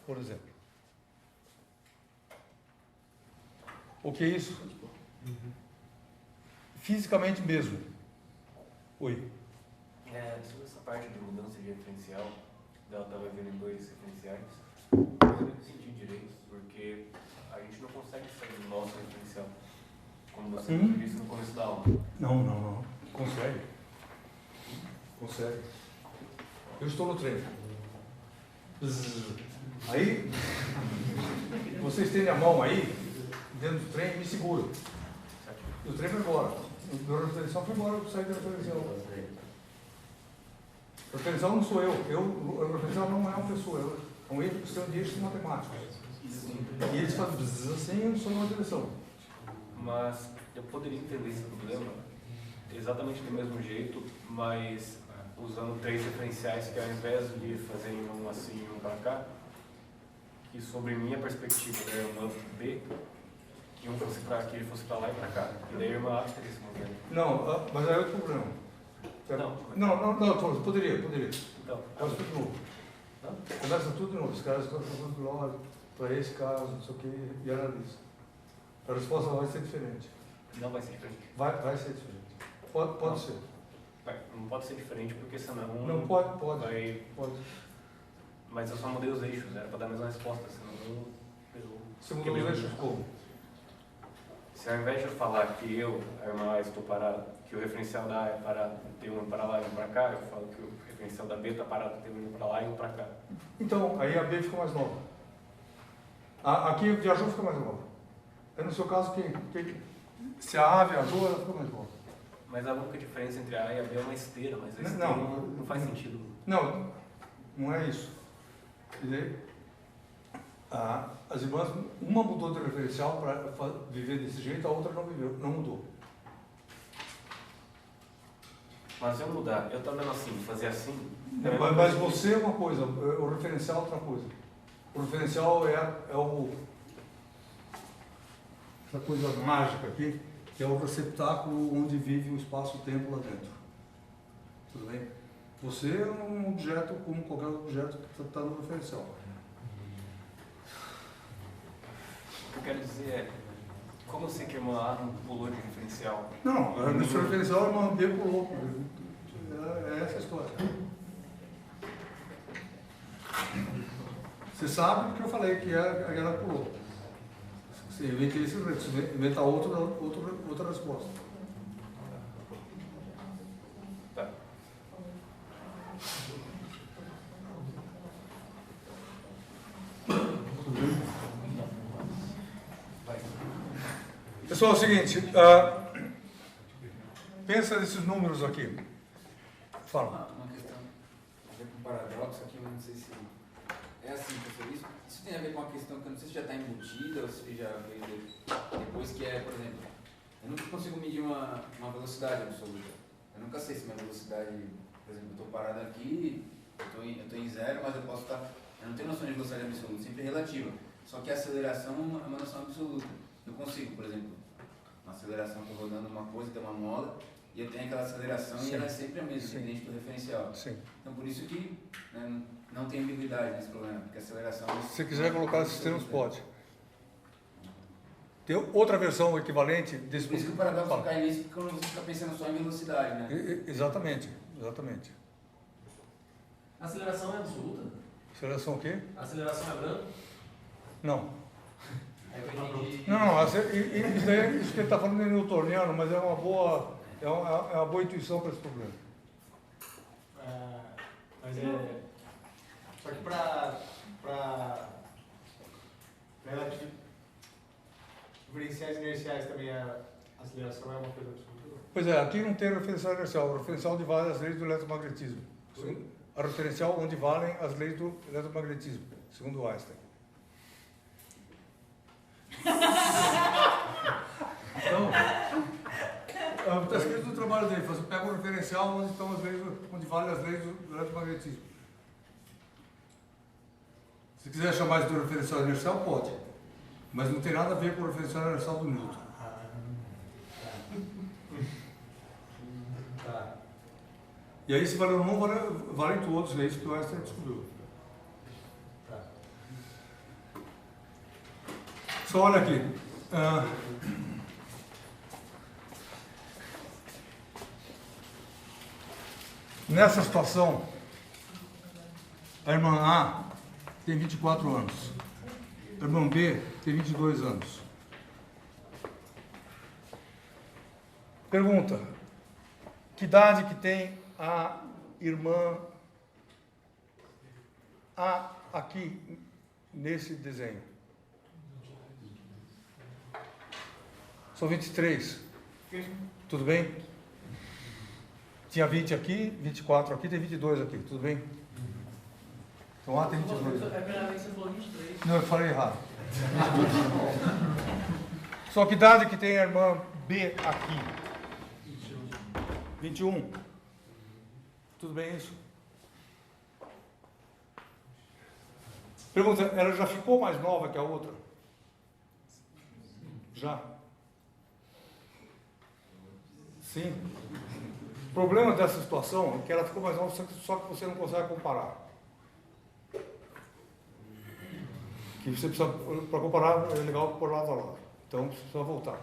por exemplo. O que é isso? Fisicamente mesmo. Oi. Sobre essa parte de mudança de referencial, dela estava vendo em 2 referenciais, eu não entendi direito, porque a gente não consegue sair do nosso referencial, como você disse no começo da aula. Não. Consegue. Consegue. Eu estou no trem. Aí, você estende a mão aí, dentro do trem, e me segura. E o trem foi embora. O meu referencial foi embora, eu saí do referencial. O referencial não sou eu. O referencial não é uma pessoa, é um eixo de eixos matemáticos. E eles fazem assim, eu não sou uma direção. Mas eu poderia entender esse problema exatamente do mesmo jeito, mas usando 3 referenciais que ao invés de fazerem um assim e um para cá, que sobre minha perspectiva da irmã B, que um fosse para aqui, ele fosse para lá e para cá. E daí a irmã A teria esse movimento. Não, mas aí é outro problema. Não, poderia. Então, Faz tudo de novo. Começa tudo de novo. Os caras estão fazendo lógico para esse caso, não sei o que, e analisa. A resposta vai ser diferente. não vai ser diferente. Vai ser diferente. Pode ser. Não pode ser diferente porque senão... Não pode. Vai... Pode. Mas eu só mudei os eixos, era para dar a mesma resposta, senão... Você mudou os eixos como? Se ao invés de eu falar que eu, a irmã A, estou parado, que o referencial da A é parado, tem um para lá e um para cá, eu falo que o referencial da B está parado, tem um para lá e um para cá. Então, aí a B fica mais nova. Aqui viajou, fica mais nova. É no seu caso que se a A viajou, ela fica mais nova. Mas a única diferença entre a A e a B é uma esteira, mas a esteira Não. não faz sentido. Não é isso. Quer dizer, as irmãs, uma mudou de referencial para viver desse jeito, a outra não mudou. Mas se eu mudar, eu também assim, fazer assim... Mas você é uma coisa, o referencial é outra coisa. O referencial é essa coisa mágica aqui, que é o receptáculo onde vive o espaço-tempo lá dentro. Tudo bem? Você é um objeto como qualquer outro objeto que está no referencial. O que eu quero dizer é, como eu sei que a irmã A não pulou de referencial? Não, nesse referencial é uma B pulou. É essa a história. Você sabe porque eu falei que ela pulou. Você inventa isso, você inventa outra resposta. Tá. Pessoal, é o seguinte, pensa nesses números aqui. Fala. Uma questão a ver com paradoxo aqui, mas não sei se É assim, professor, isso tem a ver com uma questão que eu não sei se já está embutida ou se já veio depois, que é, por exemplo, eu nunca consigo medir uma velocidade absoluta. Eu nunca sei se minha velocidade, por exemplo, eu estou parado aqui, eu estou em zero, mas eu posso estar... Eu não tenho noção de velocidade absoluta, sempre relativa. Só que a aceleração é uma noção absoluta. Eu consigo, por exemplo, uma aceleração, estou rodando uma coisa, tem uma mola, e eu tenho aquela aceleração e ela é sempre a mesma, independente do referencial. Sim. Então, por isso que não tem ambiguidade nesse problema, porque a aceleração... Se você quiser colocar esses termos, pode. Tem outra versão equivalente desse... Por isso que o paradoxo cai nisso, porque quando você fica pensando só em velocidade, né? Exatamente, exatamente. A aceleração é absoluta? Aceleração o quê? A aceleração é branco? Não. Aí eu entendi... Não, isso que ele está falando é newtoniano, mas é uma boa intuição para esse problema. Mas é... Só que para diferenciais inerciais também a aceleração é uma coisa absoluta? Pois é, aqui não tem referencial inercial, o referencial onde valem as leis do eletromagnetismo. A referencial onde valem as leis do eletromagnetismo, segundo Einstein. Então, está escrito no trabalho dele, você pega o referencial onde estão as leis, onde valem as leis do eletromagnetismo. Se quiser chamar isso de referencial inercial, pode. Mas não tem nada a ver com o referencial inercial do Newton. Tá. E aí, se vale ou não, valem todos, é isso que o Einstein descobriu. Tá. Só olha aqui. Nessa situação, a irmã A tem 24 anos. A irmã B tem 22 anos. Pergunta: que idade que tem a irmã A aqui nesse desenho? São 23. Tudo bem? Tinha 20 aqui, 24 aqui, tem 22 aqui. Tudo bem? Então A tem 22. É a primeira vez que você falou 23. Não, eu falei errado. Só que idade que tem a irmã B aqui? 21. Tudo bem isso? Pergunta, ela já ficou mais nova que a outra? Já? Sim. O problema dessa situação é que ela ficou mais nova, só que você não consegue comparar. Que você precisa, para comparar, é legal por lado a lado. Então, você precisa voltar.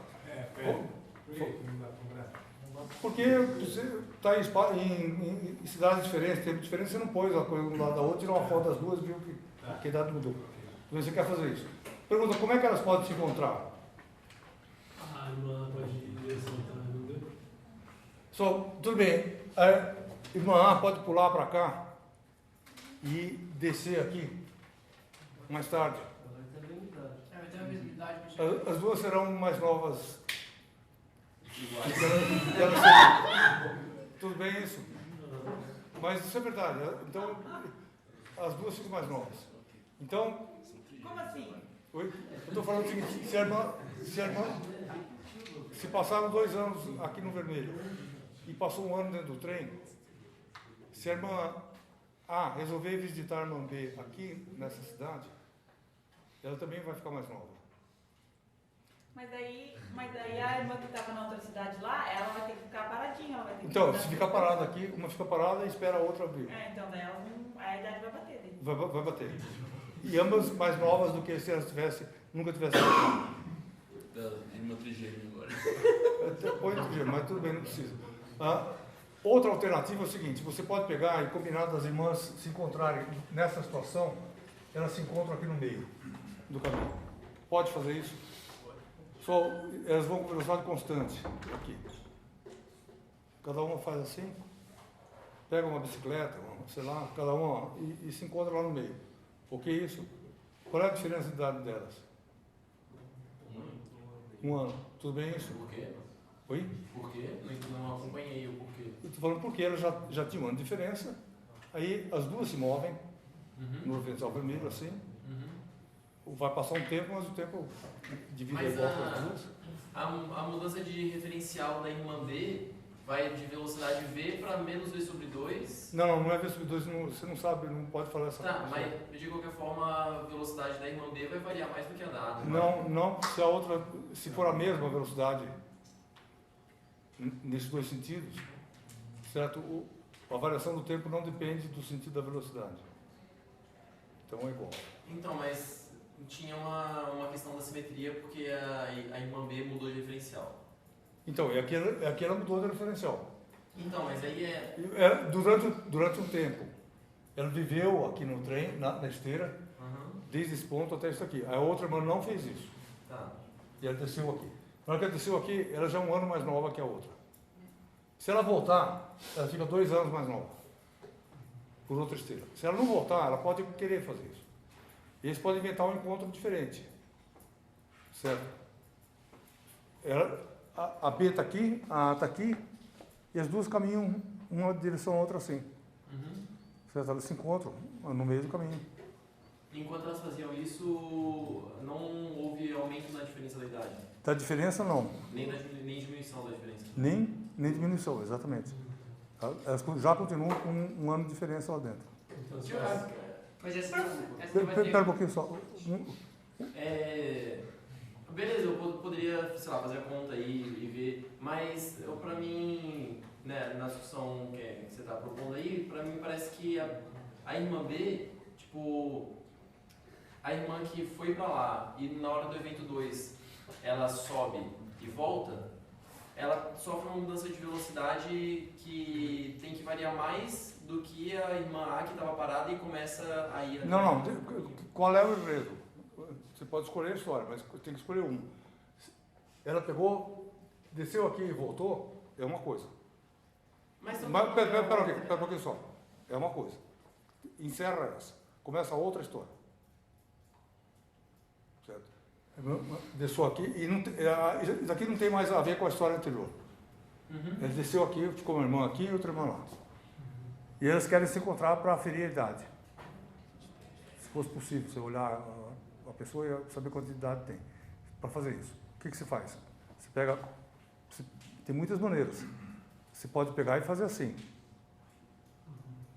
Por que não dá para comparar? Porque você está em cidades diferentes, tempos diferentes, você não pôs uma coisa um lado da outra, tirou uma foto das duas e viu que a idade mudou. Então você quer fazer isso. Pergunta, como é que elas podem se encontrar? A irmã pode ir em direção à irmã. Tudo bem, a irmã A pode pular para cá e descer aqui mais tarde. Vai ter a mesma idade. As duas serão mais novas. Tudo bem isso? Mas isso é verdade. Então, as duas ficam mais novas. Então... Como assim? Oi? Eu estou falando o seguinte, se passaram 2 anos aqui no vermelho e passou 1 ano dentro do trem, se a irmã A resolver visitar a irmã B aqui nessa cidade, ela também vai ficar mais nova. Mas daí a irmã que estava na outra cidade lá, ela vai ter que ficar paradinha. Ela vai ter que Então, se ficar parada aqui, uma fica parada e espera a outra abrir. Então daí a idade vai bater. Daí. Vai bater. E ambas mais novas do que se elas nunca tivessem. Irmã trigêmea agora. Põe trigêmea, mas tudo bem, não precisa. Outra alternativa é o seguinte, você pode pegar e combinar das irmãs se encontrarem nessa situação, elas se encontram aqui no meio do caminho. Pode fazer isso? Só elas vão com velocidade constante aqui. Cada uma faz assim, pega uma bicicleta, sei lá, cada uma e se encontra lá no meio. O que é isso? Qual é a diferença de idade delas? 1 ano. Tudo bem isso? Por quê? Oi? Por quê? Não acompanhei o porquê. Eu estou falando porque elas já tinham 1 ano de diferença, aí as duas se movem, no referencial vermelho, assim. Vai passar um tempo, mas o tempo de vida é Mas igual para as duas. a mudança de referencial da irmã B vai de velocidade V para menos V sobre 2. Não é V sobre 2, você não sabe, não pode falar essa Tá, coisa. mas de qualquer forma a velocidade da irmã B vai variar mais do que a da A. Não, se for a mesma velocidade nesses dois sentidos, certo? A variação do tempo não depende do sentido da velocidade. Então é igual. Então, mas tinha uma questão da simetria porque a irmã B mudou de referencial. Então, e aqui ela mudou de referencial. Então, mas aí Durante um tempo, ela viveu aqui no trem, na esteira, desde esse ponto até isso aqui. A outra irmã não fez isso. Tá. E ela desceu aqui. Na hora que ela desceu aqui, ela já é um ano mais nova que a outra. Se ela voltar, ela fica 2 anos mais nova. Por outra esteira. Se ela não voltar, ela pode querer fazer isso. E eles podem inventar um encontro diferente. Certo? A B está aqui, a A está aqui, e as duas caminham uma direção a outra assim. Certo? Elas se encontram no meio do caminho. Enquanto elas faziam isso, não houve aumento na diferença da idade? Da diferença, não. Nem diminuição da diferença? Nem diminuição, exatamente. Elas já continuam com um ano de diferença lá dentro. Mas essa Espera um pouquinho só. Beleza, eu poderia, sei lá, fazer a conta aí e ver, mas pra mim, né, na discussão que você está propondo aí, pra mim parece que a irmã B, tipo, a irmã que foi pra lá e na hora do evento 2 ela sobe e volta, ela sofre uma mudança de velocidade que tem que variar mais do que a irmã A que estava parada e começa a ir... Não. Qual é o enredo? Você pode escolher a história, mas tem que escolher um. Ela pegou, desceu aqui e voltou, é uma coisa. Mas pera um pouquinho só. É uma coisa. Encerra essa. Começa outra história. Certo? Desceu aqui e isso aqui não tem mais a ver com a história anterior. Ele desceu aqui, ficou uma irmã aqui e outra irmã lá. E eles querem se encontrar para aferir a idade. Se fosse possível, você olhar a pessoa e saber quanta idade tem. Para fazer isso, o que você faz? Você pega... Tem muitas maneiras. Você pode pegar e fazer assim.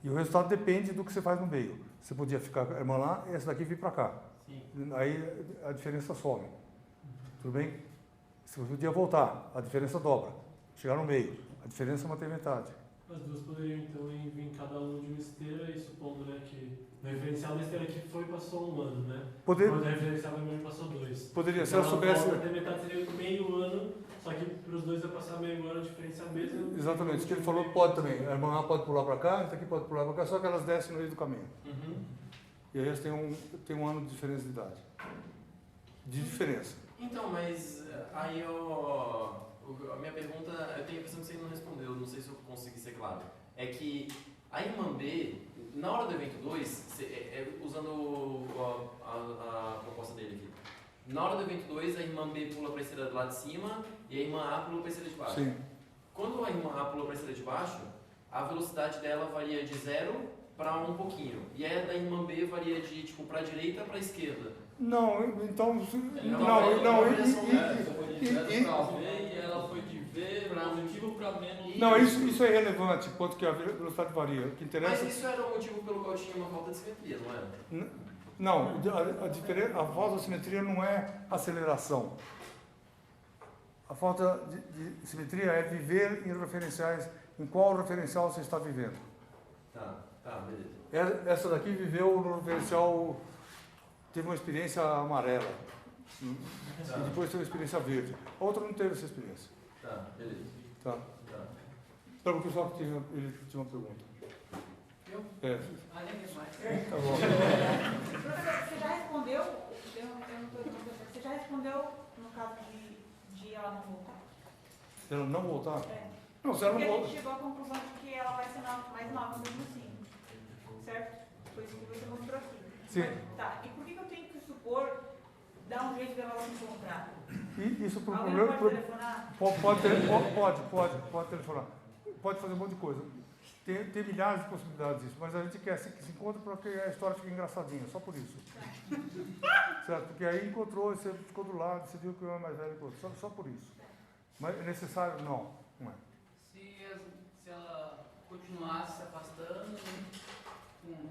E o resultado depende do que você faz no meio. Você podia ficar com a irmã lá e essa daqui vir para cá. Sim. Aí a diferença some. Tudo bem? Você podia voltar, a diferença dobra. Chegar no meio, a diferença mantém metade. As duas poderiam então vir cada um de uma esteira e supondo, né, que no referencial da esteira que foi passou 1 ano, né? Quando o referencial da irmã passou 2. Poderia, então, se ela soubesse... Até metade seria meio ano, só que para os dois vai passar meio ano, a diferença mesmo. Exatamente, isso que ele falou pode também. A irmã A pode pular para cá, essa aqui pode pular para cá, só que elas descem no meio do caminho. E aí eles têm um ano de diferença de idade. De diferença. Então, mas aí a minha pergunta, eu tenho a impressão que você não respondeu, não sei se eu consegui ser claro. É que a irmã B, na hora do evento 2, usando a proposta dele aqui, na hora do evento 2 a irmã B pula para a esteira do lado de cima e a irmã A pula para a esteira de baixo. Sim. Quando a irmã A pula para a esteira de baixo, a velocidade dela varia de 0 para um pouquinho. E a da irmã B varia de tipo para a direita para a esquerda. Não, então... E ela foi de V positivo para menos... Não, isso é irrelevante, quanto que a velocidade varia. O que interessa... Mas isso era o motivo pelo qual tinha uma falta de simetria, não era? Não, a falta de simetria não é aceleração. A falta de simetria é viver em referenciais, em qual referencial você está vivendo. Tá, beleza. Essa daqui viveu no referencial, teve uma experiência amarela. E depois teve uma experiência verde. A outra não teve essa experiência. Tá, beleza. Tá. Para o pessoal que ele tinha uma pergunta. Eu? É. Tá bom. Você já respondeu? Você já respondeu no caso de ela não voltar? Se ela não voltar? É. Não, se ela não Porque a voltar. gente chegou à conclusão de que ela vai ser mais nova mesmo assim. Certo? Foi isso que você mostrou aqui. Sim. Tá. E por que eu tenho que supor, dar um jeito de ela se encontrar? E isso por Alguém problema. pode telefonar? Pode telefonar. Pode fazer um monte de coisa. Tem milhares de possibilidades disso, mas a gente quer que se encontre para que a história fique engraçadinha, só por isso. Certo? Porque aí encontrou, você ficou do lado, você viu que o irmão mais velho encontrou, só por isso. Mas é necessário? Não, não é. Se ela continuasse se afastando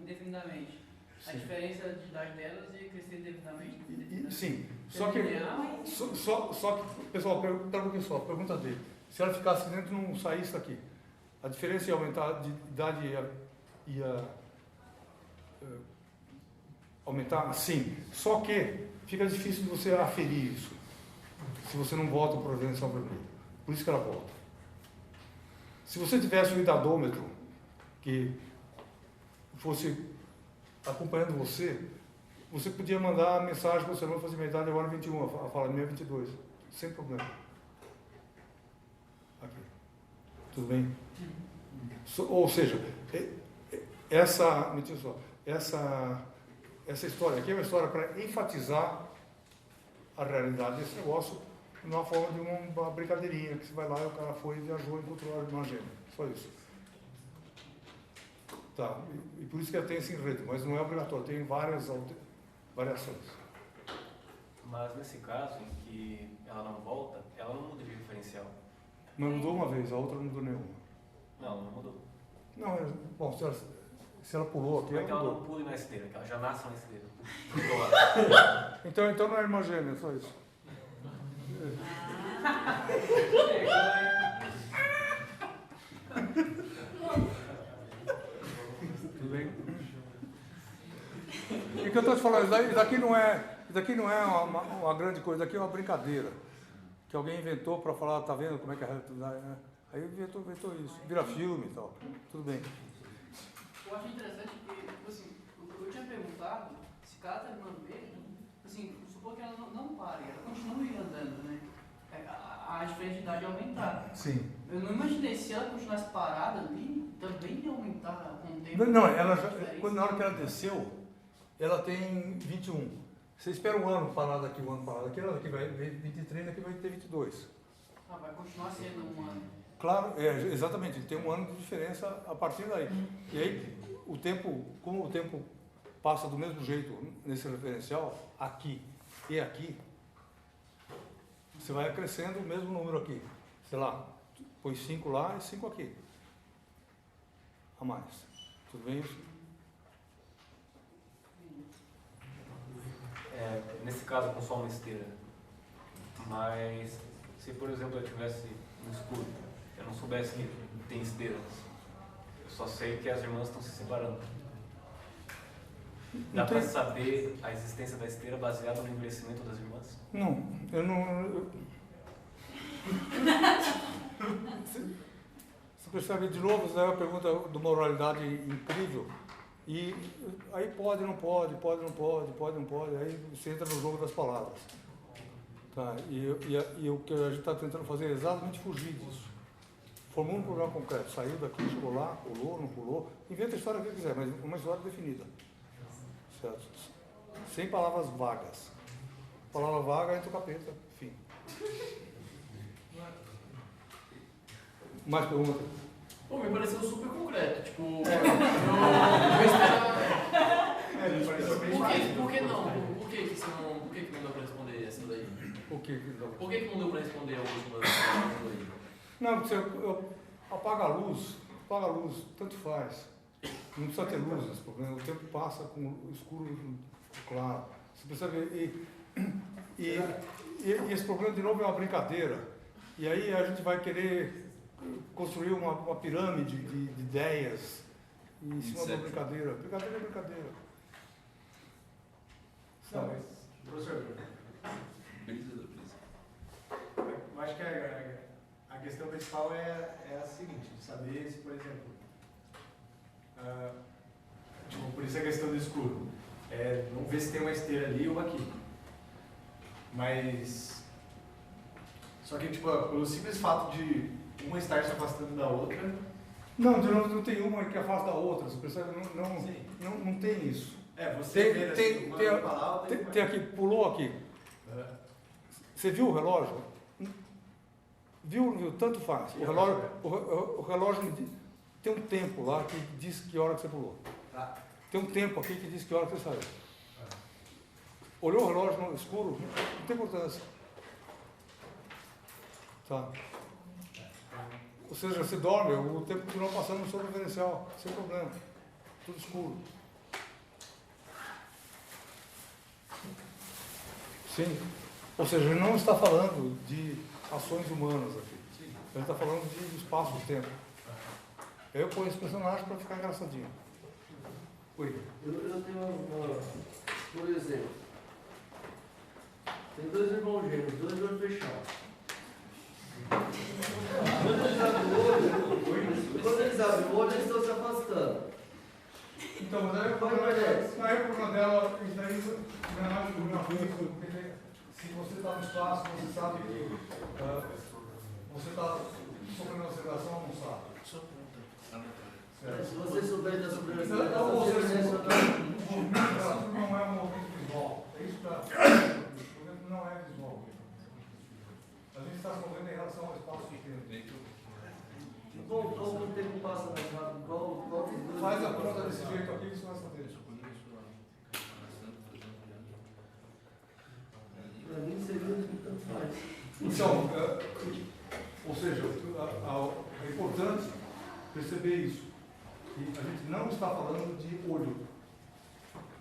indefinidamente, a Sim. diferença de idade delas ia crescer indefinidamente? Sim, só que, pessoal, pergunta dele. Se ela ficasse dentro e não saísse daqui, a diferença ia aumentar de idade ia aumentar? Sim. Só que fica difícil de você aferir isso, se você não volta para o referencial vermelho. Por isso que ela volta. Se você tivesse um idadômetro que fosse acompanhando você, você podia mandar mensagem para o seu irmão e fazer minha idade agora 21, ela fala minha 22, sem problema. Aqui. Tudo bem? Ou seja, essa história aqui é uma história para enfatizar a realidade desse negócio numa forma de uma brincadeirinha, que você vai lá e o cara foi, viajou e encontrou a irmã gêmea. Só isso. Tá, e por isso que ela tem esse enredo, mas não é obrigatório, tem várias variações. Mas nesse caso em que ela não volta, ela não muda de referencial. Mas mudou uma vez, a outra não mudou nenhuma. Não mudou. Não, bom, se ela pulou aqui, Como é que ela ela mudou. não pule na esteira, que ela já nasce na esteira? Então não é irmã gêmea, só isso. Tudo bem? E que eu estou te falando, isso daqui não é uma grande coisa, isso daqui é uma brincadeira que alguém inventou para falar, tá vendo como é que é a realidade, né? Aí inventou isso, vira filme e tal, tudo bem. Eu acho interessante que, tipo assim, eu tinha perguntado se cada terminando B, assim, supor que ela não pare, ela continue andando, né? A diferença de idade ia aumentar. Sim. Eu não imaginei, se ela continuasse parada ali, também ia aumentar com o tempo. Não, ela já, na hora que ela desceu, ela tem 21. Você espera um ano parado aqui, ela daqui vai 23, daqui vai ter 22. Ah, vai continuar sendo um ano. Claro, exatamente, tem um ano de diferença a partir daí. E aí, como o tempo passa do mesmo jeito nesse referencial, aqui e aqui, você vai acrescendo o mesmo número aqui. Sei lá, põe 5 lá e 5 aqui. A mais. Tudo bem isso? Nesse caso com só uma esteira. Mas se por exemplo eu estivesse no escuro, eu não soubesse que tem esteiras, eu só sei que as irmãs estão se separando. Dá para saber a existência da esteira baseada no envelhecimento das irmãs? Não, eu não. Você percebe de novo, isso é uma pergunta de moralidade incrível. E aí pode, não pode, aí você entra no jogo das palavras. Tá? E o que a gente está tentando fazer é exatamente fugir disso. Formou um programa concreto, saiu daqui, chegou lá, pulou, não pulou, inventa a história que quiser, mas uma história definida. Certo? Sem palavras vagas. Palavra vaga entra o capeta, enfim. Mais pergunta? Pô, me pareceu super concreto, tipo, eu esperava... Por que não? Por que não deu pra responder essa daí? Por que não? Por que não deu pra responder a última daí? Não, você apaga a luz, tanto faz. Não precisa ter luz nesse problema, o tempo passa com o escuro claro. Você percebe? E esse problema, de novo, é uma brincadeira. E aí a gente vai querer construir uma pirâmide de ideias em cima de uma brincadeira. Brincadeira é brincadeira. Não, mas, professor, eu acho que a questão principal é a seguinte, de saber se, por exemplo, por isso a questão do escuro, não ver se tem uma esteira ali ou aqui. Mas, só que, tipo, pelo simples fato de uma estar se afastando da outra... Não, de novo, não tem uma que afasta a outra, você percebe? Não tem isso. Você vê assim, uma palavra... Tem aqui, pulou aqui. Você viu o relógio? Viu ou não viu? Tanto faz. O relógio tem um tempo lá que diz que hora que você pulou. Tem um tempo aqui que diz que hora que você saiu. Olhou o relógio no escuro, não tem importância. Tá? Ou seja, você dorme, o tempo continua passando no seu referencial, sem problema. Tudo escuro. Sim. Ou seja, ele não está falando de ações humanas aqui. Ele está falando de espaço-tempo. Eu ponho esse personagem para ficar engraçadinho. Oi. Eu tenho uma... Por exemplo, tem dois irmãos gêmeos, dois olhos fechados. Quando eles abrem o olho, eles estão se afastando. Então, mas aí o problema dela, isso daí não é nada de problema físico, porque se você está no espaço, você sabe que você está sofrendo uma aceleração ou não sabe. Se você souber da sobrevivência, então, ou seja, o movimento não é um movimento visual. É isso que está. O movimento não é visual. A gente está se movendo em relação ao espaço e tempo. Qual o tempo passa mais rápido? Qual Faz a conta desse jeito aqui que você vai saber. Para mim seria o que tanto faz. Então, ou seja, é importante perceber isso. Que a gente não está falando de olho.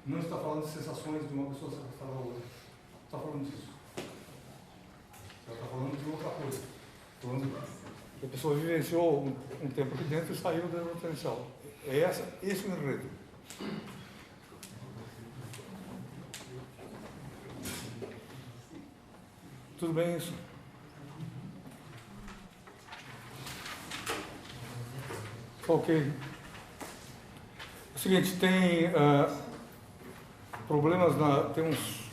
Não está falando de sensações de uma pessoa se afastar da outra. Não está falando disso. Ela está falando de outra coisa. Falando que a pessoa vivenciou um tempo aqui dentro e saiu da referencial. É esse o enredo. Tudo bem isso? Ok. É o seguinte, tem problemas tem uns...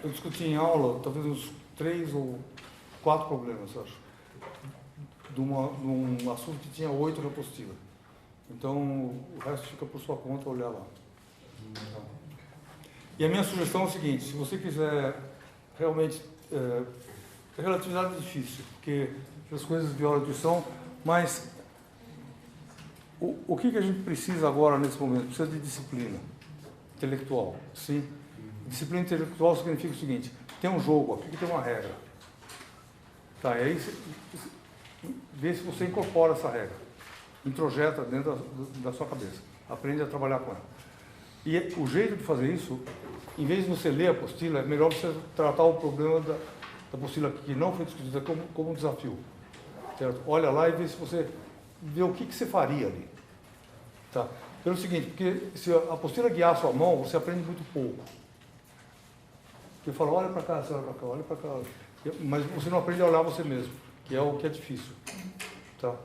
Eu discuti em aula, talvez uns 3 ou 4 problemas, acho. De um assunto que tinha 8 na apostila. Então, o resto fica por sua conta olhar lá. E a minha sugestão é o seguinte, se você quiser realmente... relatividade é difícil, porque as coisas de ordem são, mas o que a gente precisa agora, nesse momento? Precisa de disciplina intelectual, sim. Disciplina intelectual significa o seguinte, tem um jogo, aqui tem uma regra. Tá, e aí vê se você incorpora essa regra, introjeta dentro da sua cabeça, aprende a trabalhar com ela. E o jeito de fazer isso, em vez de você ler a apostila, é melhor você tratar o problema da apostila que não foi discutida como um desafio. Certo? Olha lá e vê se você vê o que você faria ali. Tá? Pelo seguinte, porque se a apostila guiar a sua mão, você aprende muito pouco. Porque fala, olha para cá, você olha para cá, olha para cá. Mas você não aprende a olhar você mesmo, que é o que é difícil. Tá?